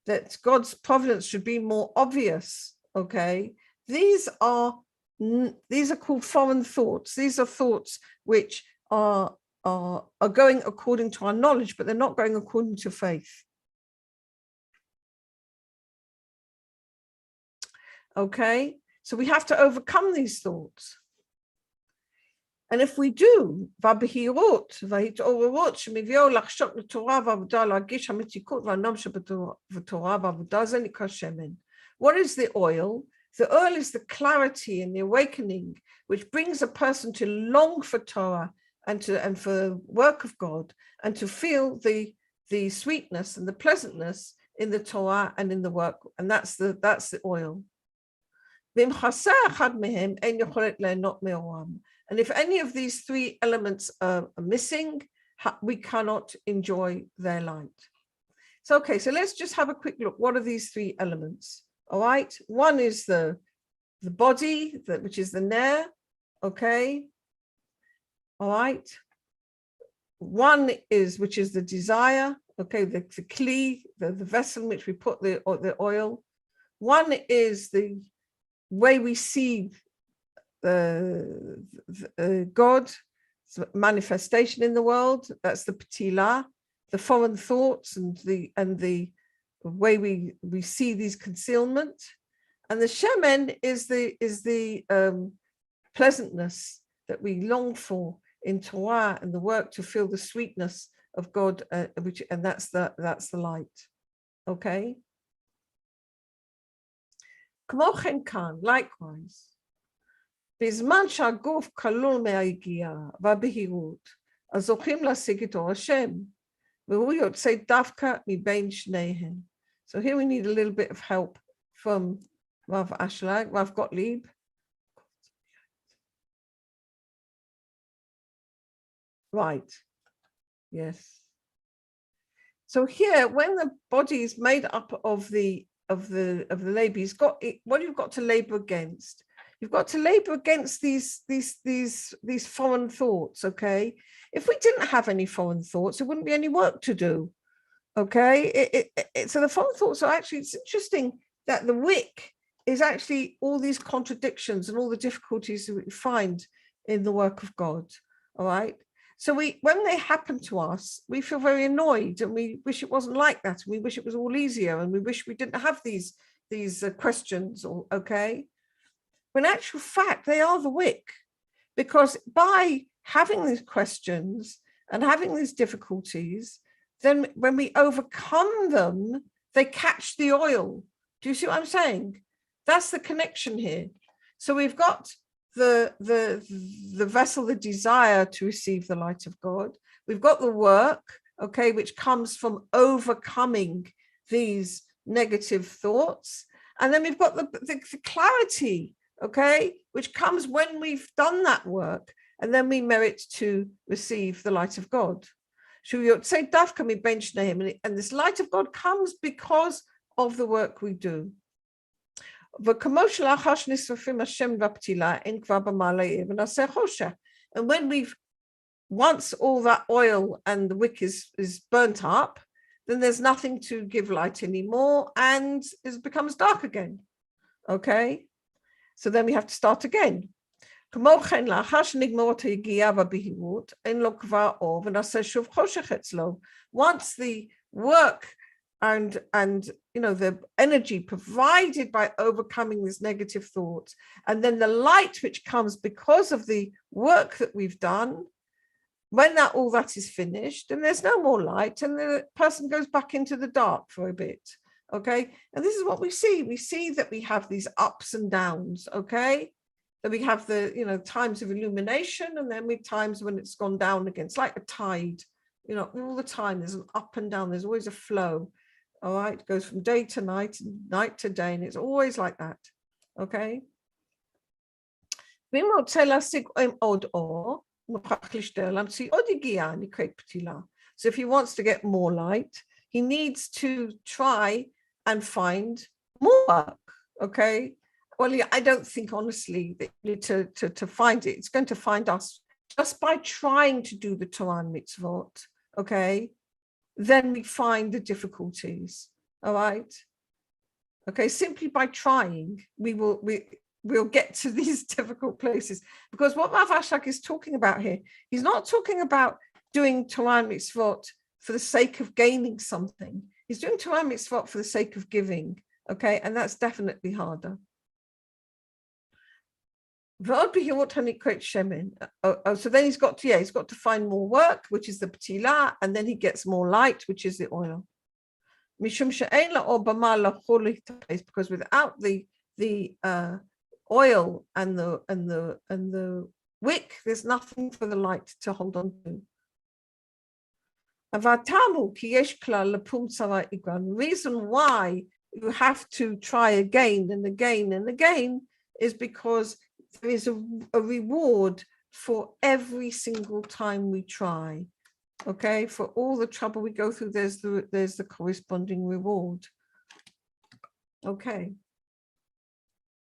that God's providence should be more obvious, okay, these are called foreign thoughts. These are thoughts which are going according to our knowledge, but they're not going according to faith. Okay, so we have to overcome these thoughts. And if we do, what is the oil? The oil is the clarity and the awakening, which brings a person to long for Torah and for the work of God, and to feel the sweetness and the pleasantness in the Torah and in the work. And that's the oil. And if any of these three elements are missing, we cannot enjoy their light. So, okay, so let's just have a quick look. What are these three elements? All right, one is the body, which is the ner, okay? All right. One is, which is the desire, okay, the kli, the vessel in which we put the oil. One is the way we see God's manifestation in the world. That's the patila, the foreign thoughts and the way we see these concealment. And the shemen is the pleasantness that we long for in Torah and the work to feel the sweetness of God, and that's the light. Okay. Likewise, בזמן שהגוף כלול מהיגיעה והבהירות, אז זוכים להשיג את אור השם, והוא יוצא דווקא מבין שניהם. So here we need a little bit of help from Rav Ashlag, Rav Gottlieb. Right. Yes. So here, when the body is made up of the labor, what you've got to labor against. You've got to labor against these foreign thoughts. Okay. If we didn't have any foreign thoughts, there wouldn't be any work to do. Okay. So the foreign thoughts are actually, it's interesting that the wick is actually all these contradictions and all the difficulties that we find in the work of God. All right. So when they happen to us, we feel very annoyed and we wish it wasn't like that. And we wish it was all easier and we wish we didn't have these questions, okay? But in actual fact, they are the wick, because by having these questions and having these difficulties, then when we overcome them, they catch the oil. Do you see what I'm saying? That's the connection here. So we've got the vessel, the desire to receive the light of God. We've got the work, okay, which comes from overcoming these negative thoughts. And then we've got the clarity, okay, which comes when we've done that work, and then we merit to receive the light of God. So you say, Dafka mi ben shneim, and this light of God comes because of the work we do. And when once all that oil and the wick is burnt up, then there's nothing to give light anymore, and it becomes dark again. Okay, so then we have to start again. Once the work and the energy provided by overcoming this negative thought, and then the light which comes because of the work that we've done, when all that is finished, and there's no more light, and the person goes back into the dark for a bit. Okay, and this is what we see. We see that we have these ups and downs. Okay, that we have the times of illumination, and then we times when it's gone down again. It's like a tide. All the time there's an up and down. There's always a flow. All right, it goes from day to night, night to day, and it's always like that. Okay. So if he wants to get more light, he needs to try and find more work. Okay. Well, yeah, I don't think honestly that to find it, it's going to find us just by trying to do the Torah and mitzvot. Okay. Then we find the difficulties. All right. Okay. Simply by trying, we'll get to these difficult places, because what Rav Ashlag is talking about here, he's not talking about doing Torah and mitzvot for the sake of gaining something. He's doing Torah and mitzvot for the sake of giving. Okay. And that's definitely harder. So then he's got to find more work, which is the ptila, and then he gets more light, which is the oil. Because without the oil and the wick, there's nothing for the light to hold on to. The reason why you have to try again and again and again is because there is a reward for every single time we try. Okay, for all the trouble we go through, there's the corresponding reward. Okay.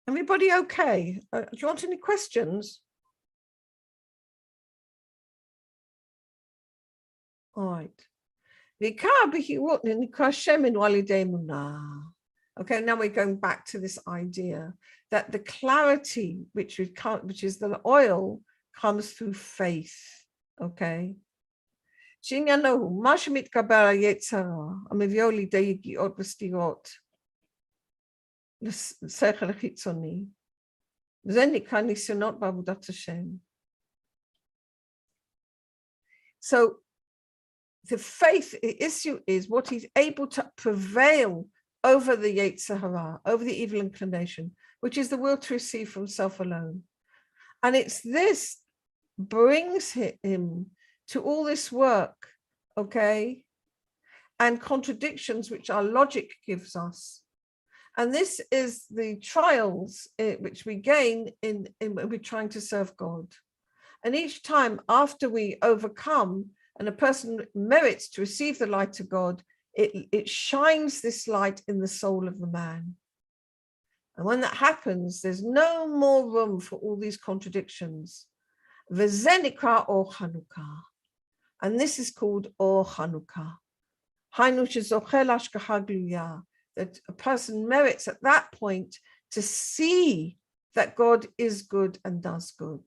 Everybody okay? Do you want any questions? All right. Okay, now we're going back to this idea that the clarity, which is the oil, comes through faith. Okay. So the faith, the issue is what he's able to prevail over the Yetzer Hara, over the evil inclination, which is the will to receive from self alone. And it's this brings him to all this work, okay, and contradictions which our logic gives us. And this is the trials which we gain in we're trying to serve God. And each time after we overcome and a person merits to receive the light of God, it shines this light in the soul of the man. And when that happens, there's no more room for all these contradictions. V'zenikra or Chanukah. And this is called Or Chanukah. That a person merits at that point to see that God is good and does good.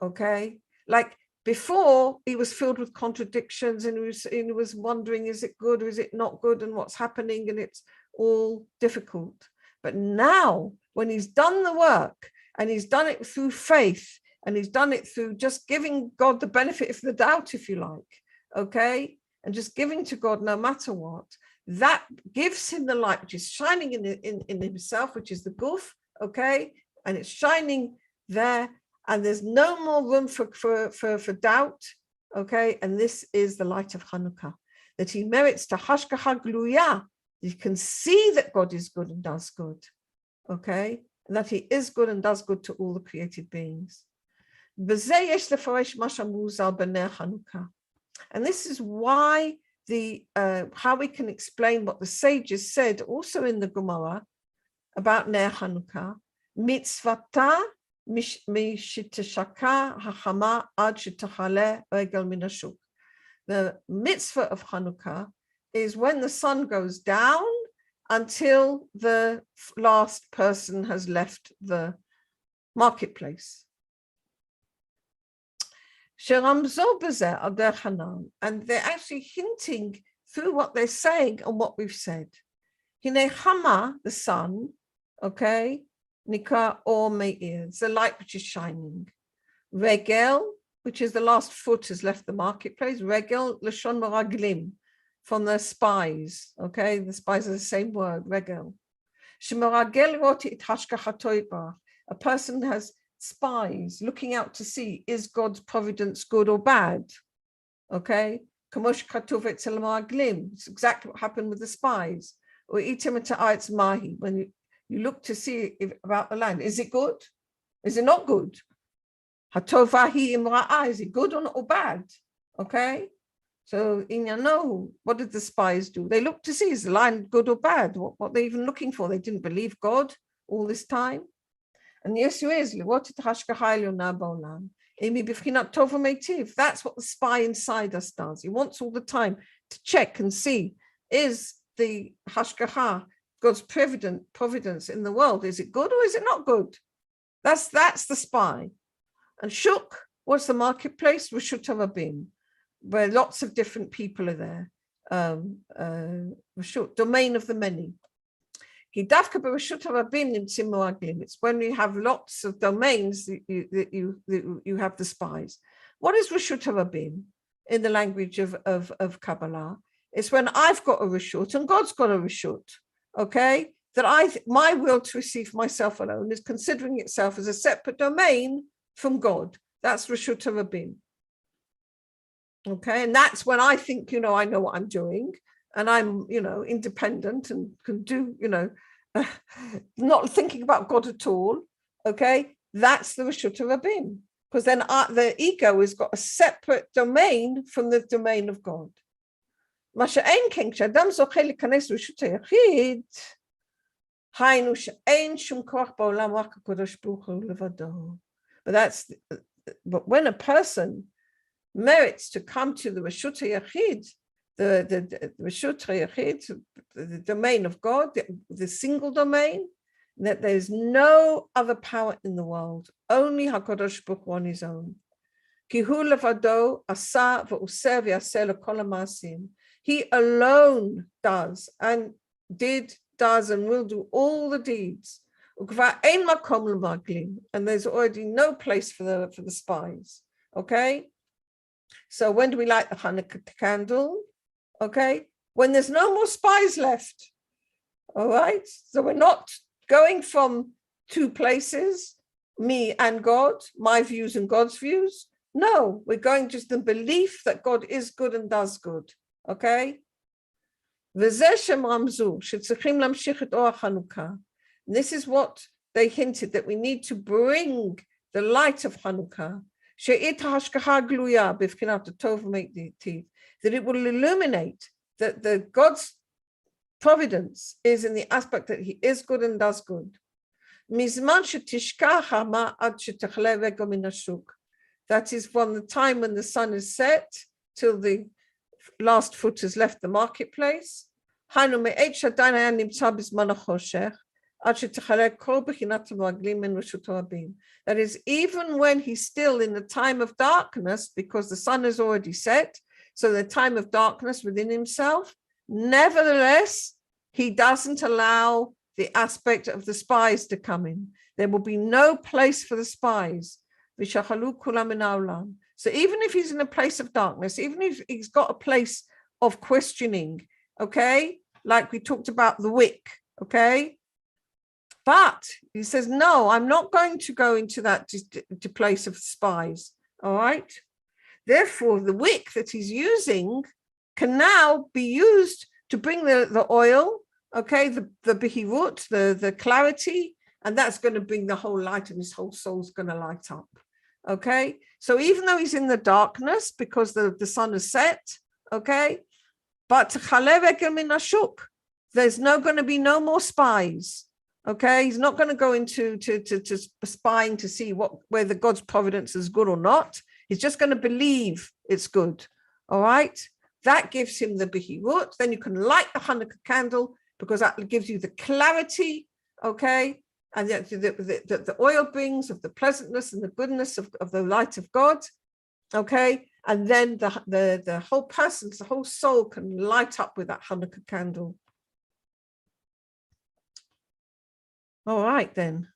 Okay? Like before, he was filled with contradictions and he was wondering, is it good or is it not good and what's happening, and it's all difficult. But now, when he's done the work and he's done it through faith and he's done it through just giving God the benefit of the doubt, if you like, okay, and just giving to God no matter what, that gives him the light which is shining in himself, which is the guf, okay, and it's shining there, and there's no more room for doubt, okay, and this is the light of Hanukkah, that he merits to hashgacha gluya. You can see that God is good and does good, okay, and that he is good and does good to all the created beings. And this is why how we can explain what the sages said also in the Gemara about Ner Hanukkah. Mitzvata mishitashaka hachama ad shetachale regel min hashuk. The mitzvah of Hanukkah is when the sun goes down until the last person has left the marketplace. And they're actually hinting through what they're saying and what we've said. Hine Chama, the sun, okay, Nika or Meir, it's the light which is shining. Regel, which is the last foot has left the marketplace. Regel, Lashon Meraglim, from the spies, okay, the spies are the same word, Regel. Shemeragel roti it hashkachatoiba. A person has spies looking out to see, is God's providence good or bad? Okay, it's exactly what happened with the spies. Or mahi, when you look to see about the land, is it good? Is it not good? Is it good or bad? Okay, so what did the spies do? They looked to see, is the land good or bad? What they're even looking for? They didn't believe God all this time. And yes, is that's what the spy inside us does. He wants all the time to check and see, is the hashgacha, God's providence in the world, is it good or is it not good? That's the spy. And shuk, what's the marketplace? Reshut HaRabim, where lots of different people are there. Reshut, domain of the many. It's when you have lots of domains that you have the spies. What is Reshut HaRabim in the language of Kabbalah? It's when I've got a Reshut and God's got a Reshut, okay? That my will to receive myself alone is considering itself as a separate domain from God. That's Reshut HaRabim. Okay, and that's when I think, I know what I'm doing. And I'm, independent and can do, not thinking about God at all. Okay, that's the Reshut HaRabim, because then the ego has got a separate domain from the domain of God. But when a person merits to come to the Reshut HaYachid, the Reshut HaYachid, the domain of God, the single domain, that there's no other power in the world, only HaKadosh Baruch Hu on his own. He alone does and does and will do all the deeds. And there's already no place for the spies. Okay? So when do we light the Chanukah candle? Okay, when there's no more spies left. All right, so we're not going from two places, me and God, my views and God's views. No, we're going just the belief that God is good and does good. Okay. This is what they hinted, that we need to bring the light of Hanukkah, that it will illuminate that the God's providence is in the aspect that he is good and does good. That is from the time when the sun is set till the last foot has left the marketplace. That is, even when he's still in the time of darkness, because the sun is already set, so the time of darkness within himself, nevertheless, he doesn't allow the aspect of the spies to come in. There will be no place for the spies. So even if he's in a place of darkness, even if he's got a place of questioning, okay, like we talked about the wick, okay, but he says, no, I'm not going to go into that to place of spies, all right? Therefore, the wick that he's using can now be used to bring the oil, okay, the behirut, the clarity, and that's going to bring the whole light, and his whole soul's going to light up, okay? So even though he's in the darkness because the sun is set, okay, but there's going to be no more spies, okay? He's not going to go into to spying to see whether God's providence is good or not. He's just going to believe it's good, all right? That gives him the behirut. Then you can light the Hanukkah candle because that gives you the clarity, okay? And the oil brings of the pleasantness and the goodness of the light of God, okay? And then the whole person's, the whole soul can light up with that Hanukkah candle. All right, then.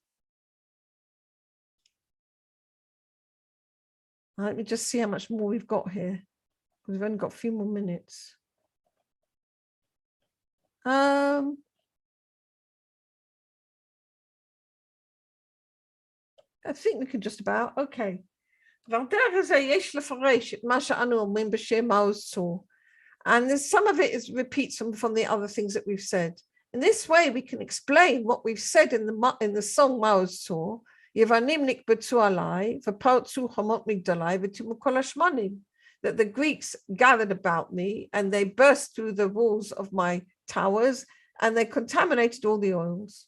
Let me just see how much more we've got here. We've only got a few more minutes. I think we can just about, okay. And there's some of it is repeats from the other things that we've said. In this way, we can explain what we've said in the song Maoz Tzor, that the Greeks gathered about me and they burst through the walls of my towers and they contaminated all the oils.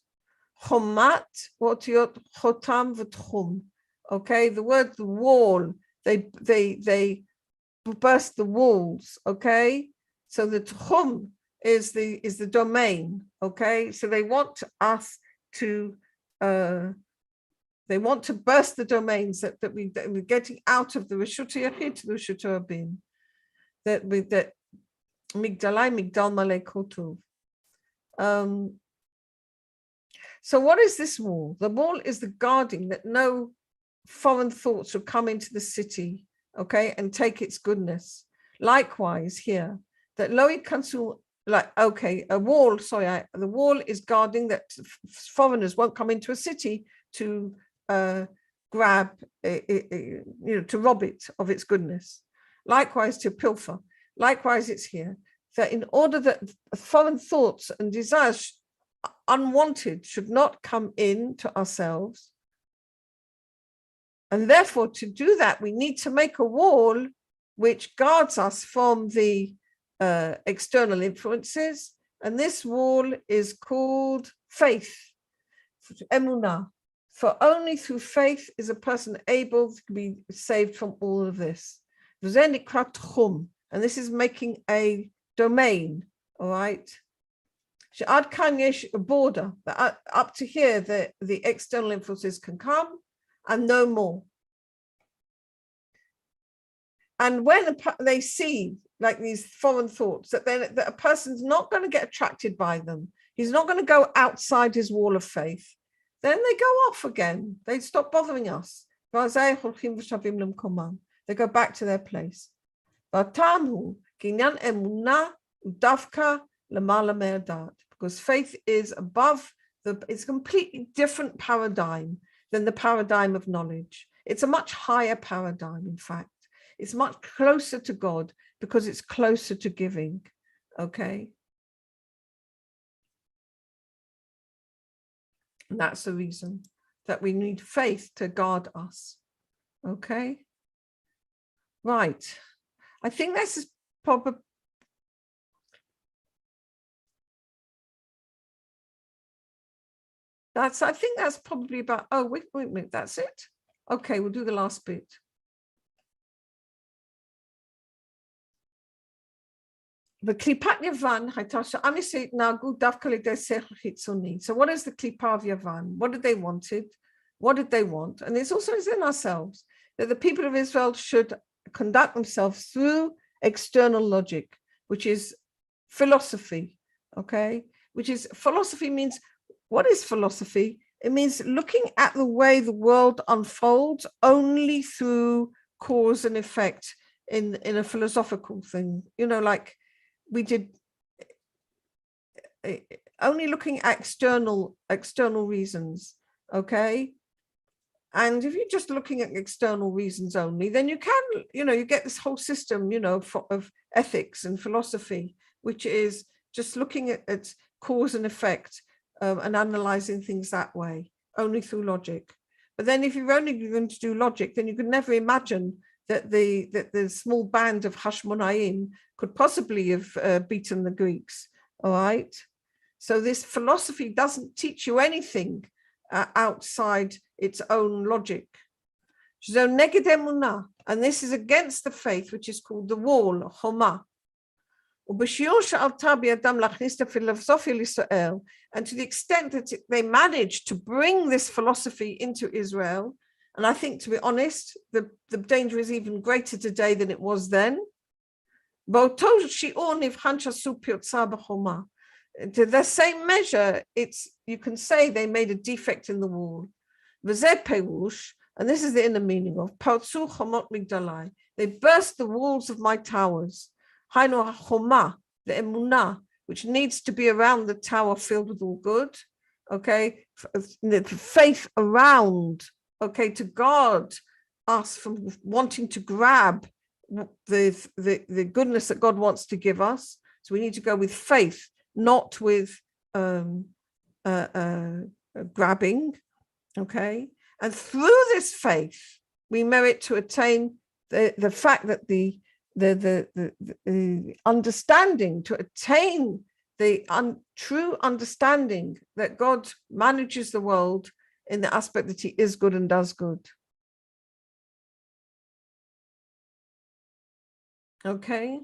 Chomat, chotam v'tchum. Okay, the word the wall, they burst the walls. Okay, so the tchum is the domain. Okay, so they want us to they want to burst the domains that we're getting out of the Reshut Yachid to the Reshut Rabim. That Migdalai Migdal Malei Kotuv. So what is this wall? The wall is the guarding that no foreign thoughts will come into the city, okay, and take its goodness. Likewise here, that Loi Kansu, like, okay, the wall is guarding that foreigners won't come into a city to grab, to rob it of its goodness. Likewise to pilfer. Likewise it's here, that in order that foreign thoughts and desires unwanted should not come in to ourselves. And therefore, to do that, we need to make a wall which guards us from the external influences. And this wall is called faith, emunah. For only through faith is a person able to be saved from all of this. And this is making a domain, all right? A border that up to here the external influences can come and no more. And when they see like these foreign thoughts, that a person's not going to get attracted by them, he's not going to go outside his wall of faith, then they go off again. They stop bothering us. They go back to their place. Because faith is above it's a completely different paradigm than the paradigm of knowledge. It's a much higher paradigm, in fact. It's much closer to God because it's closer to giving, okay? And that's the reason that we need faith to guard us, okay? Right. I think this is probably. I think that's probably about, oh, wait a minute, that's it? Okay, we'll do the last bit. The Klipat Yavan, so what is the Klipa of Yavan? What did they wanted? What did they want? And it's also in ourselves that the people of Israel should conduct themselves through external logic, which is philosophy, okay? Which is, philosophy means, what is philosophy? It means looking at the way the world unfolds only through cause and effect in a philosophical thing, you know, like we did, only looking at external reasons, okay? And if you're just looking at external reasons only, then you can, you know, you get this whole system, you know, of ethics and philosophy, which is just looking at cause and effect and analyzing things that way, only through logic. But then if you're only going to do logic, then you could never imagine that the small band of Hashmonaim could possibly have beaten the Greeks, all right? So this philosophy doesn't teach you anything outside its own logic. So neged emunah, and this is against the faith, which is called the wall, choma. And to the extent that they managed to bring this philosophy into Israel, and I think, to be honest, the danger is even greater today than it was then. To the same measure, you can say they made a defect in the wall. And this is the inner meaning of they burst the walls of my towers. The emunah, which needs to be around the tower filled with all good, okay? The faith around, okay, to guard us from wanting to grab the goodness that God wants to give us. So we need to go with faith, not with grabbing, okay? And through this faith, we merit to attain the fact that the understanding, to attain the true understanding that God manages the world in the aspect that he is good and does good. Okay.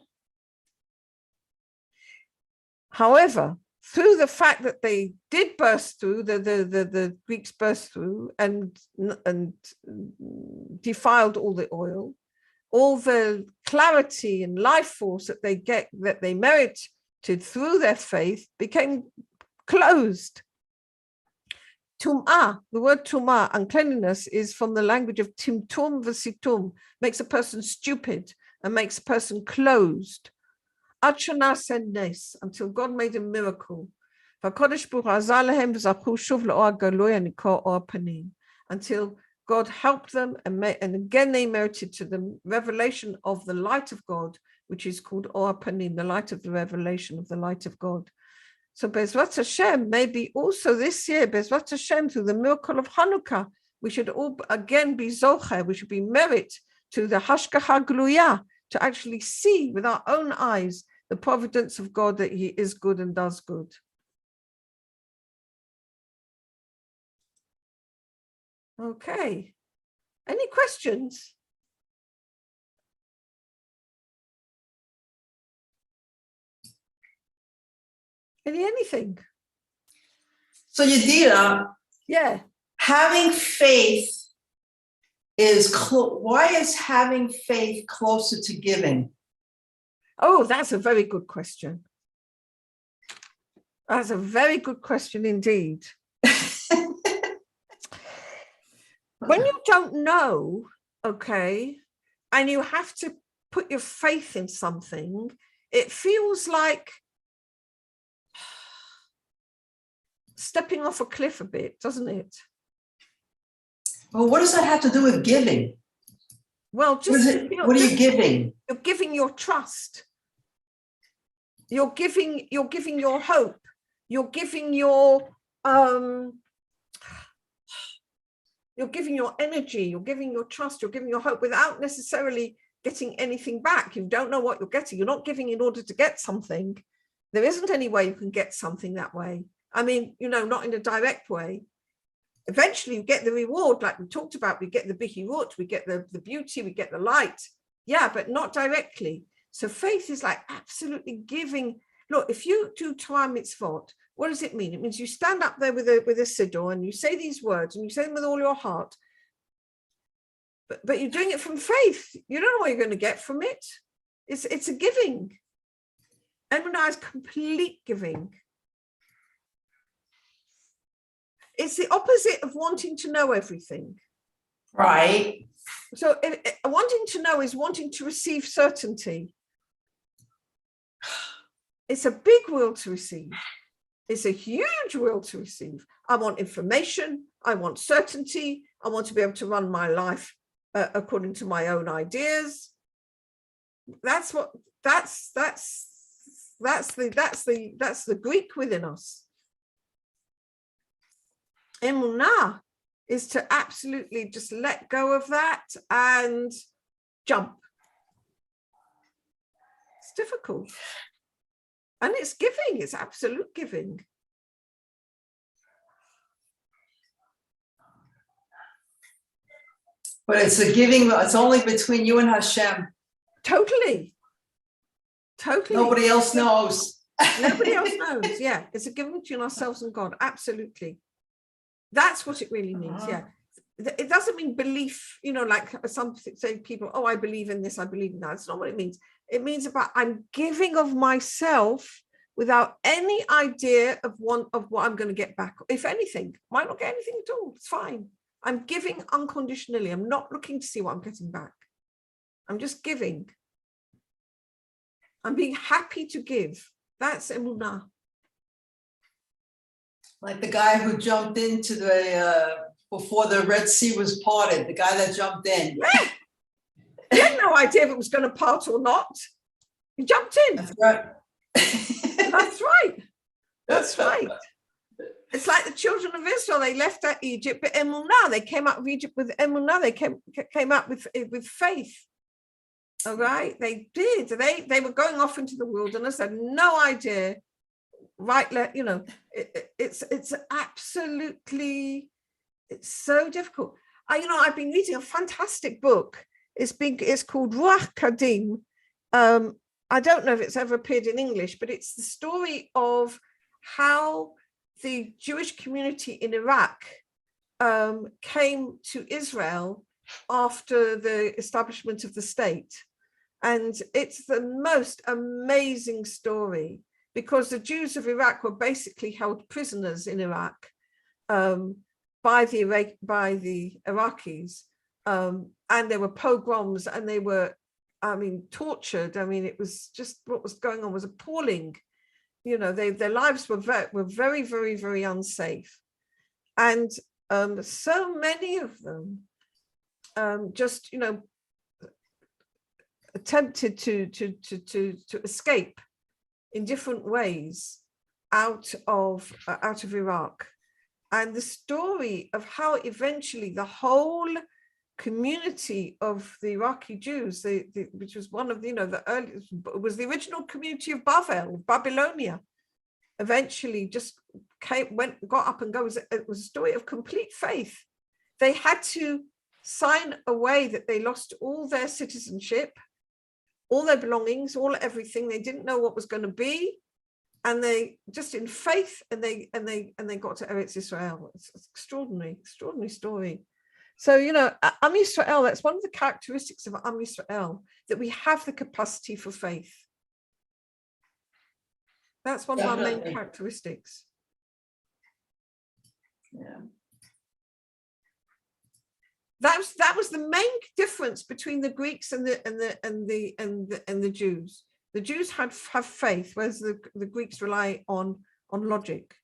However, through the fact that they did burst through, the Greeks burst through and defiled all the oil, all the clarity and life force that they merited through their faith became closed. Tum'ah, the word tum'ah, uncleanliness, is from the language of timtum v'situm, makes a person stupid and makes a person closed. Until God made a miracle. Until God helped them, and again they merited to the revelation of the light of God, which is called Or Panim, the light of the revelation of the light of God. So Bezrat Hashem, maybe also this year, Bezrat Hashem, through the miracle of Hanukkah, we should all again be zocher, we should be merit to the hashgacha gluya, to actually see with our own eyes the providence of God, that he is good and does good. Okay. Any questions? Anything? So Yadira, yeah, having faith is why is having faith closer to giving? Oh, that's a very good question. That's a very good question indeed. When you don't know, okay, and you have to put your faith in something, it feels like stepping off a cliff a bit, doesn't it? Well, what does that have to do with giving? Well, just what are you giving? You're giving your trust. You're giving your hope. You're giving your energy. You're giving your trust. You're giving your hope without necessarily getting anything back. You don't know what you're getting. You're not giving in order to get something. There isn't any way you can get something that way. I mean, not in a direct way. Eventually you get the reward, like we talked about. We get the bihirut, we get the beauty, we get the light. Yeah, but not directly. So faith is like absolutely giving. Look, if you do Torah mitzvot, what does it mean? It means you stand up there with a siddur and you say these words and you say them with all your heart. But you're doing it from faith. You don't know what you're going to get from it. It's a giving. Emunah is complete giving. It's the opposite of wanting to know everything. Right. So wanting to know is wanting to receive certainty. It's a big will to receive. It's a huge will to receive. I want information. I want certainty. I want to be able to run my life according to my own ideas. That's the Greek within us. Emunah is to absolutely just let go of that and jump. It's difficult. And it's giving, it's absolute giving. But it's a giving, it's only between you and Hashem. Totally. Nobody else knows. Nobody else knows. Yeah, it's a giving between ourselves and God. Absolutely. That's what it really means. Yeah. It doesn't mean belief, like some say people, oh, I believe in this, I believe in that. That's not what it means. It means about I'm giving of myself without any idea of what I'm going to get back. If anything, might not get anything at all. It's fine. I'm giving unconditionally. I'm not looking to see what I'm getting back. I'm just giving. I'm being happy to give. That's emunah. Like the guy who jumped into before the Red Sea was parted, the guy that jumped in. Yeah. He had no idea if it was going to part or not. He jumped in. That's right. That's right. That's right. It's like the children of Israel. They left out Egypt, but emunah. They came out of Egypt with emunah. They came out with faith. All right, they did. They were going off into the wilderness. Had no idea. Right, it's absolutely. It's so difficult. I've been reading a fantastic book. It's called Ruach Kadim. I don't know if it's ever appeared in English, but it's the story of how the Jewish community in Iraq came to Israel after the establishment of the state. And it's the most amazing story because the Jews of Iraq were basically held prisoners in Iraq by the Iraqis. And there were pogroms and they were, tortured. It was just what was going on was appalling. Their lives were very, very, very unsafe. And so many of them just, attempted to escape in different ways out of Iraq. And the story of how eventually the whole community of the Iraqi Jews, which was one of the earliest, was the original community of Babylonia, eventually just got up and go. It was a story of complete faith. They had to sign away that they lost all their citizenship, all their belongings, everything. They didn't know what was going to be, and they just in faith, and they got to Eretz Israel. It's extraordinary story. So Am Yisrael, that's one of the characteristics of Am Yisrael, that we have the capacity for faith. That's one of our main characteristics. Yeah. That was the main difference between the Greeks and the Jews. The Jews have faith, whereas the Greeks rely on logic.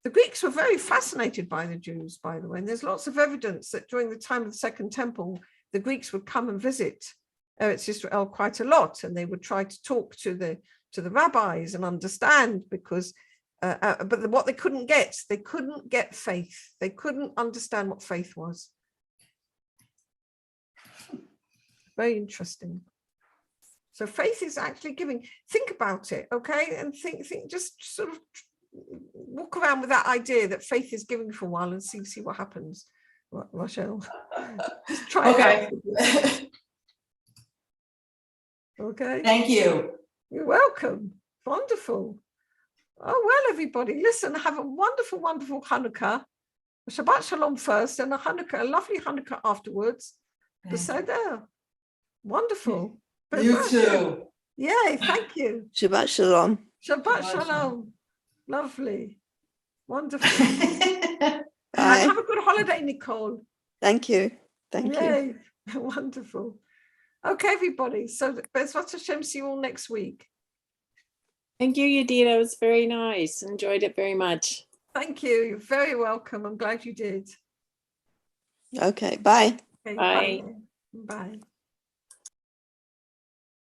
The Greeks were very fascinated by the Jews, by the way, and there's lots of evidence that during the time of the Second Temple, the Greeks would come and visit Eretz Israel quite a lot, and they would try to talk to the rabbis and understand, because but what they couldn't get faith. They couldn't understand what faith was. very interesting. So faith is actually giving. Think about it, okay? And think, just sort of walk around with that idea that faith is giving for a while and see what happens. Rochelle, just try it out. Okay. Okay. Thank you. You're welcome. Wonderful. Oh, well, everybody, listen, have a wonderful, wonderful Hanukkah. Shabbat Shalom first and a lovely Hanukkah afterwards. Beside there. Wonderful. You too. Yay, thank you. Shabbat Shalom. Shabbat Shalom. Lovely. Wonderful. And Bye. have a good holiday, Nicole. Thank you. Thank you. Yay. Wonderful. Okay, everybody. So Bezrat Hashem, see you all next week. Thank you, Yedida. It was very nice. Enjoyed it very much. Thank you. You're very welcome. I'm glad you did. Okay, bye. Okay, Bye. bye. Bye.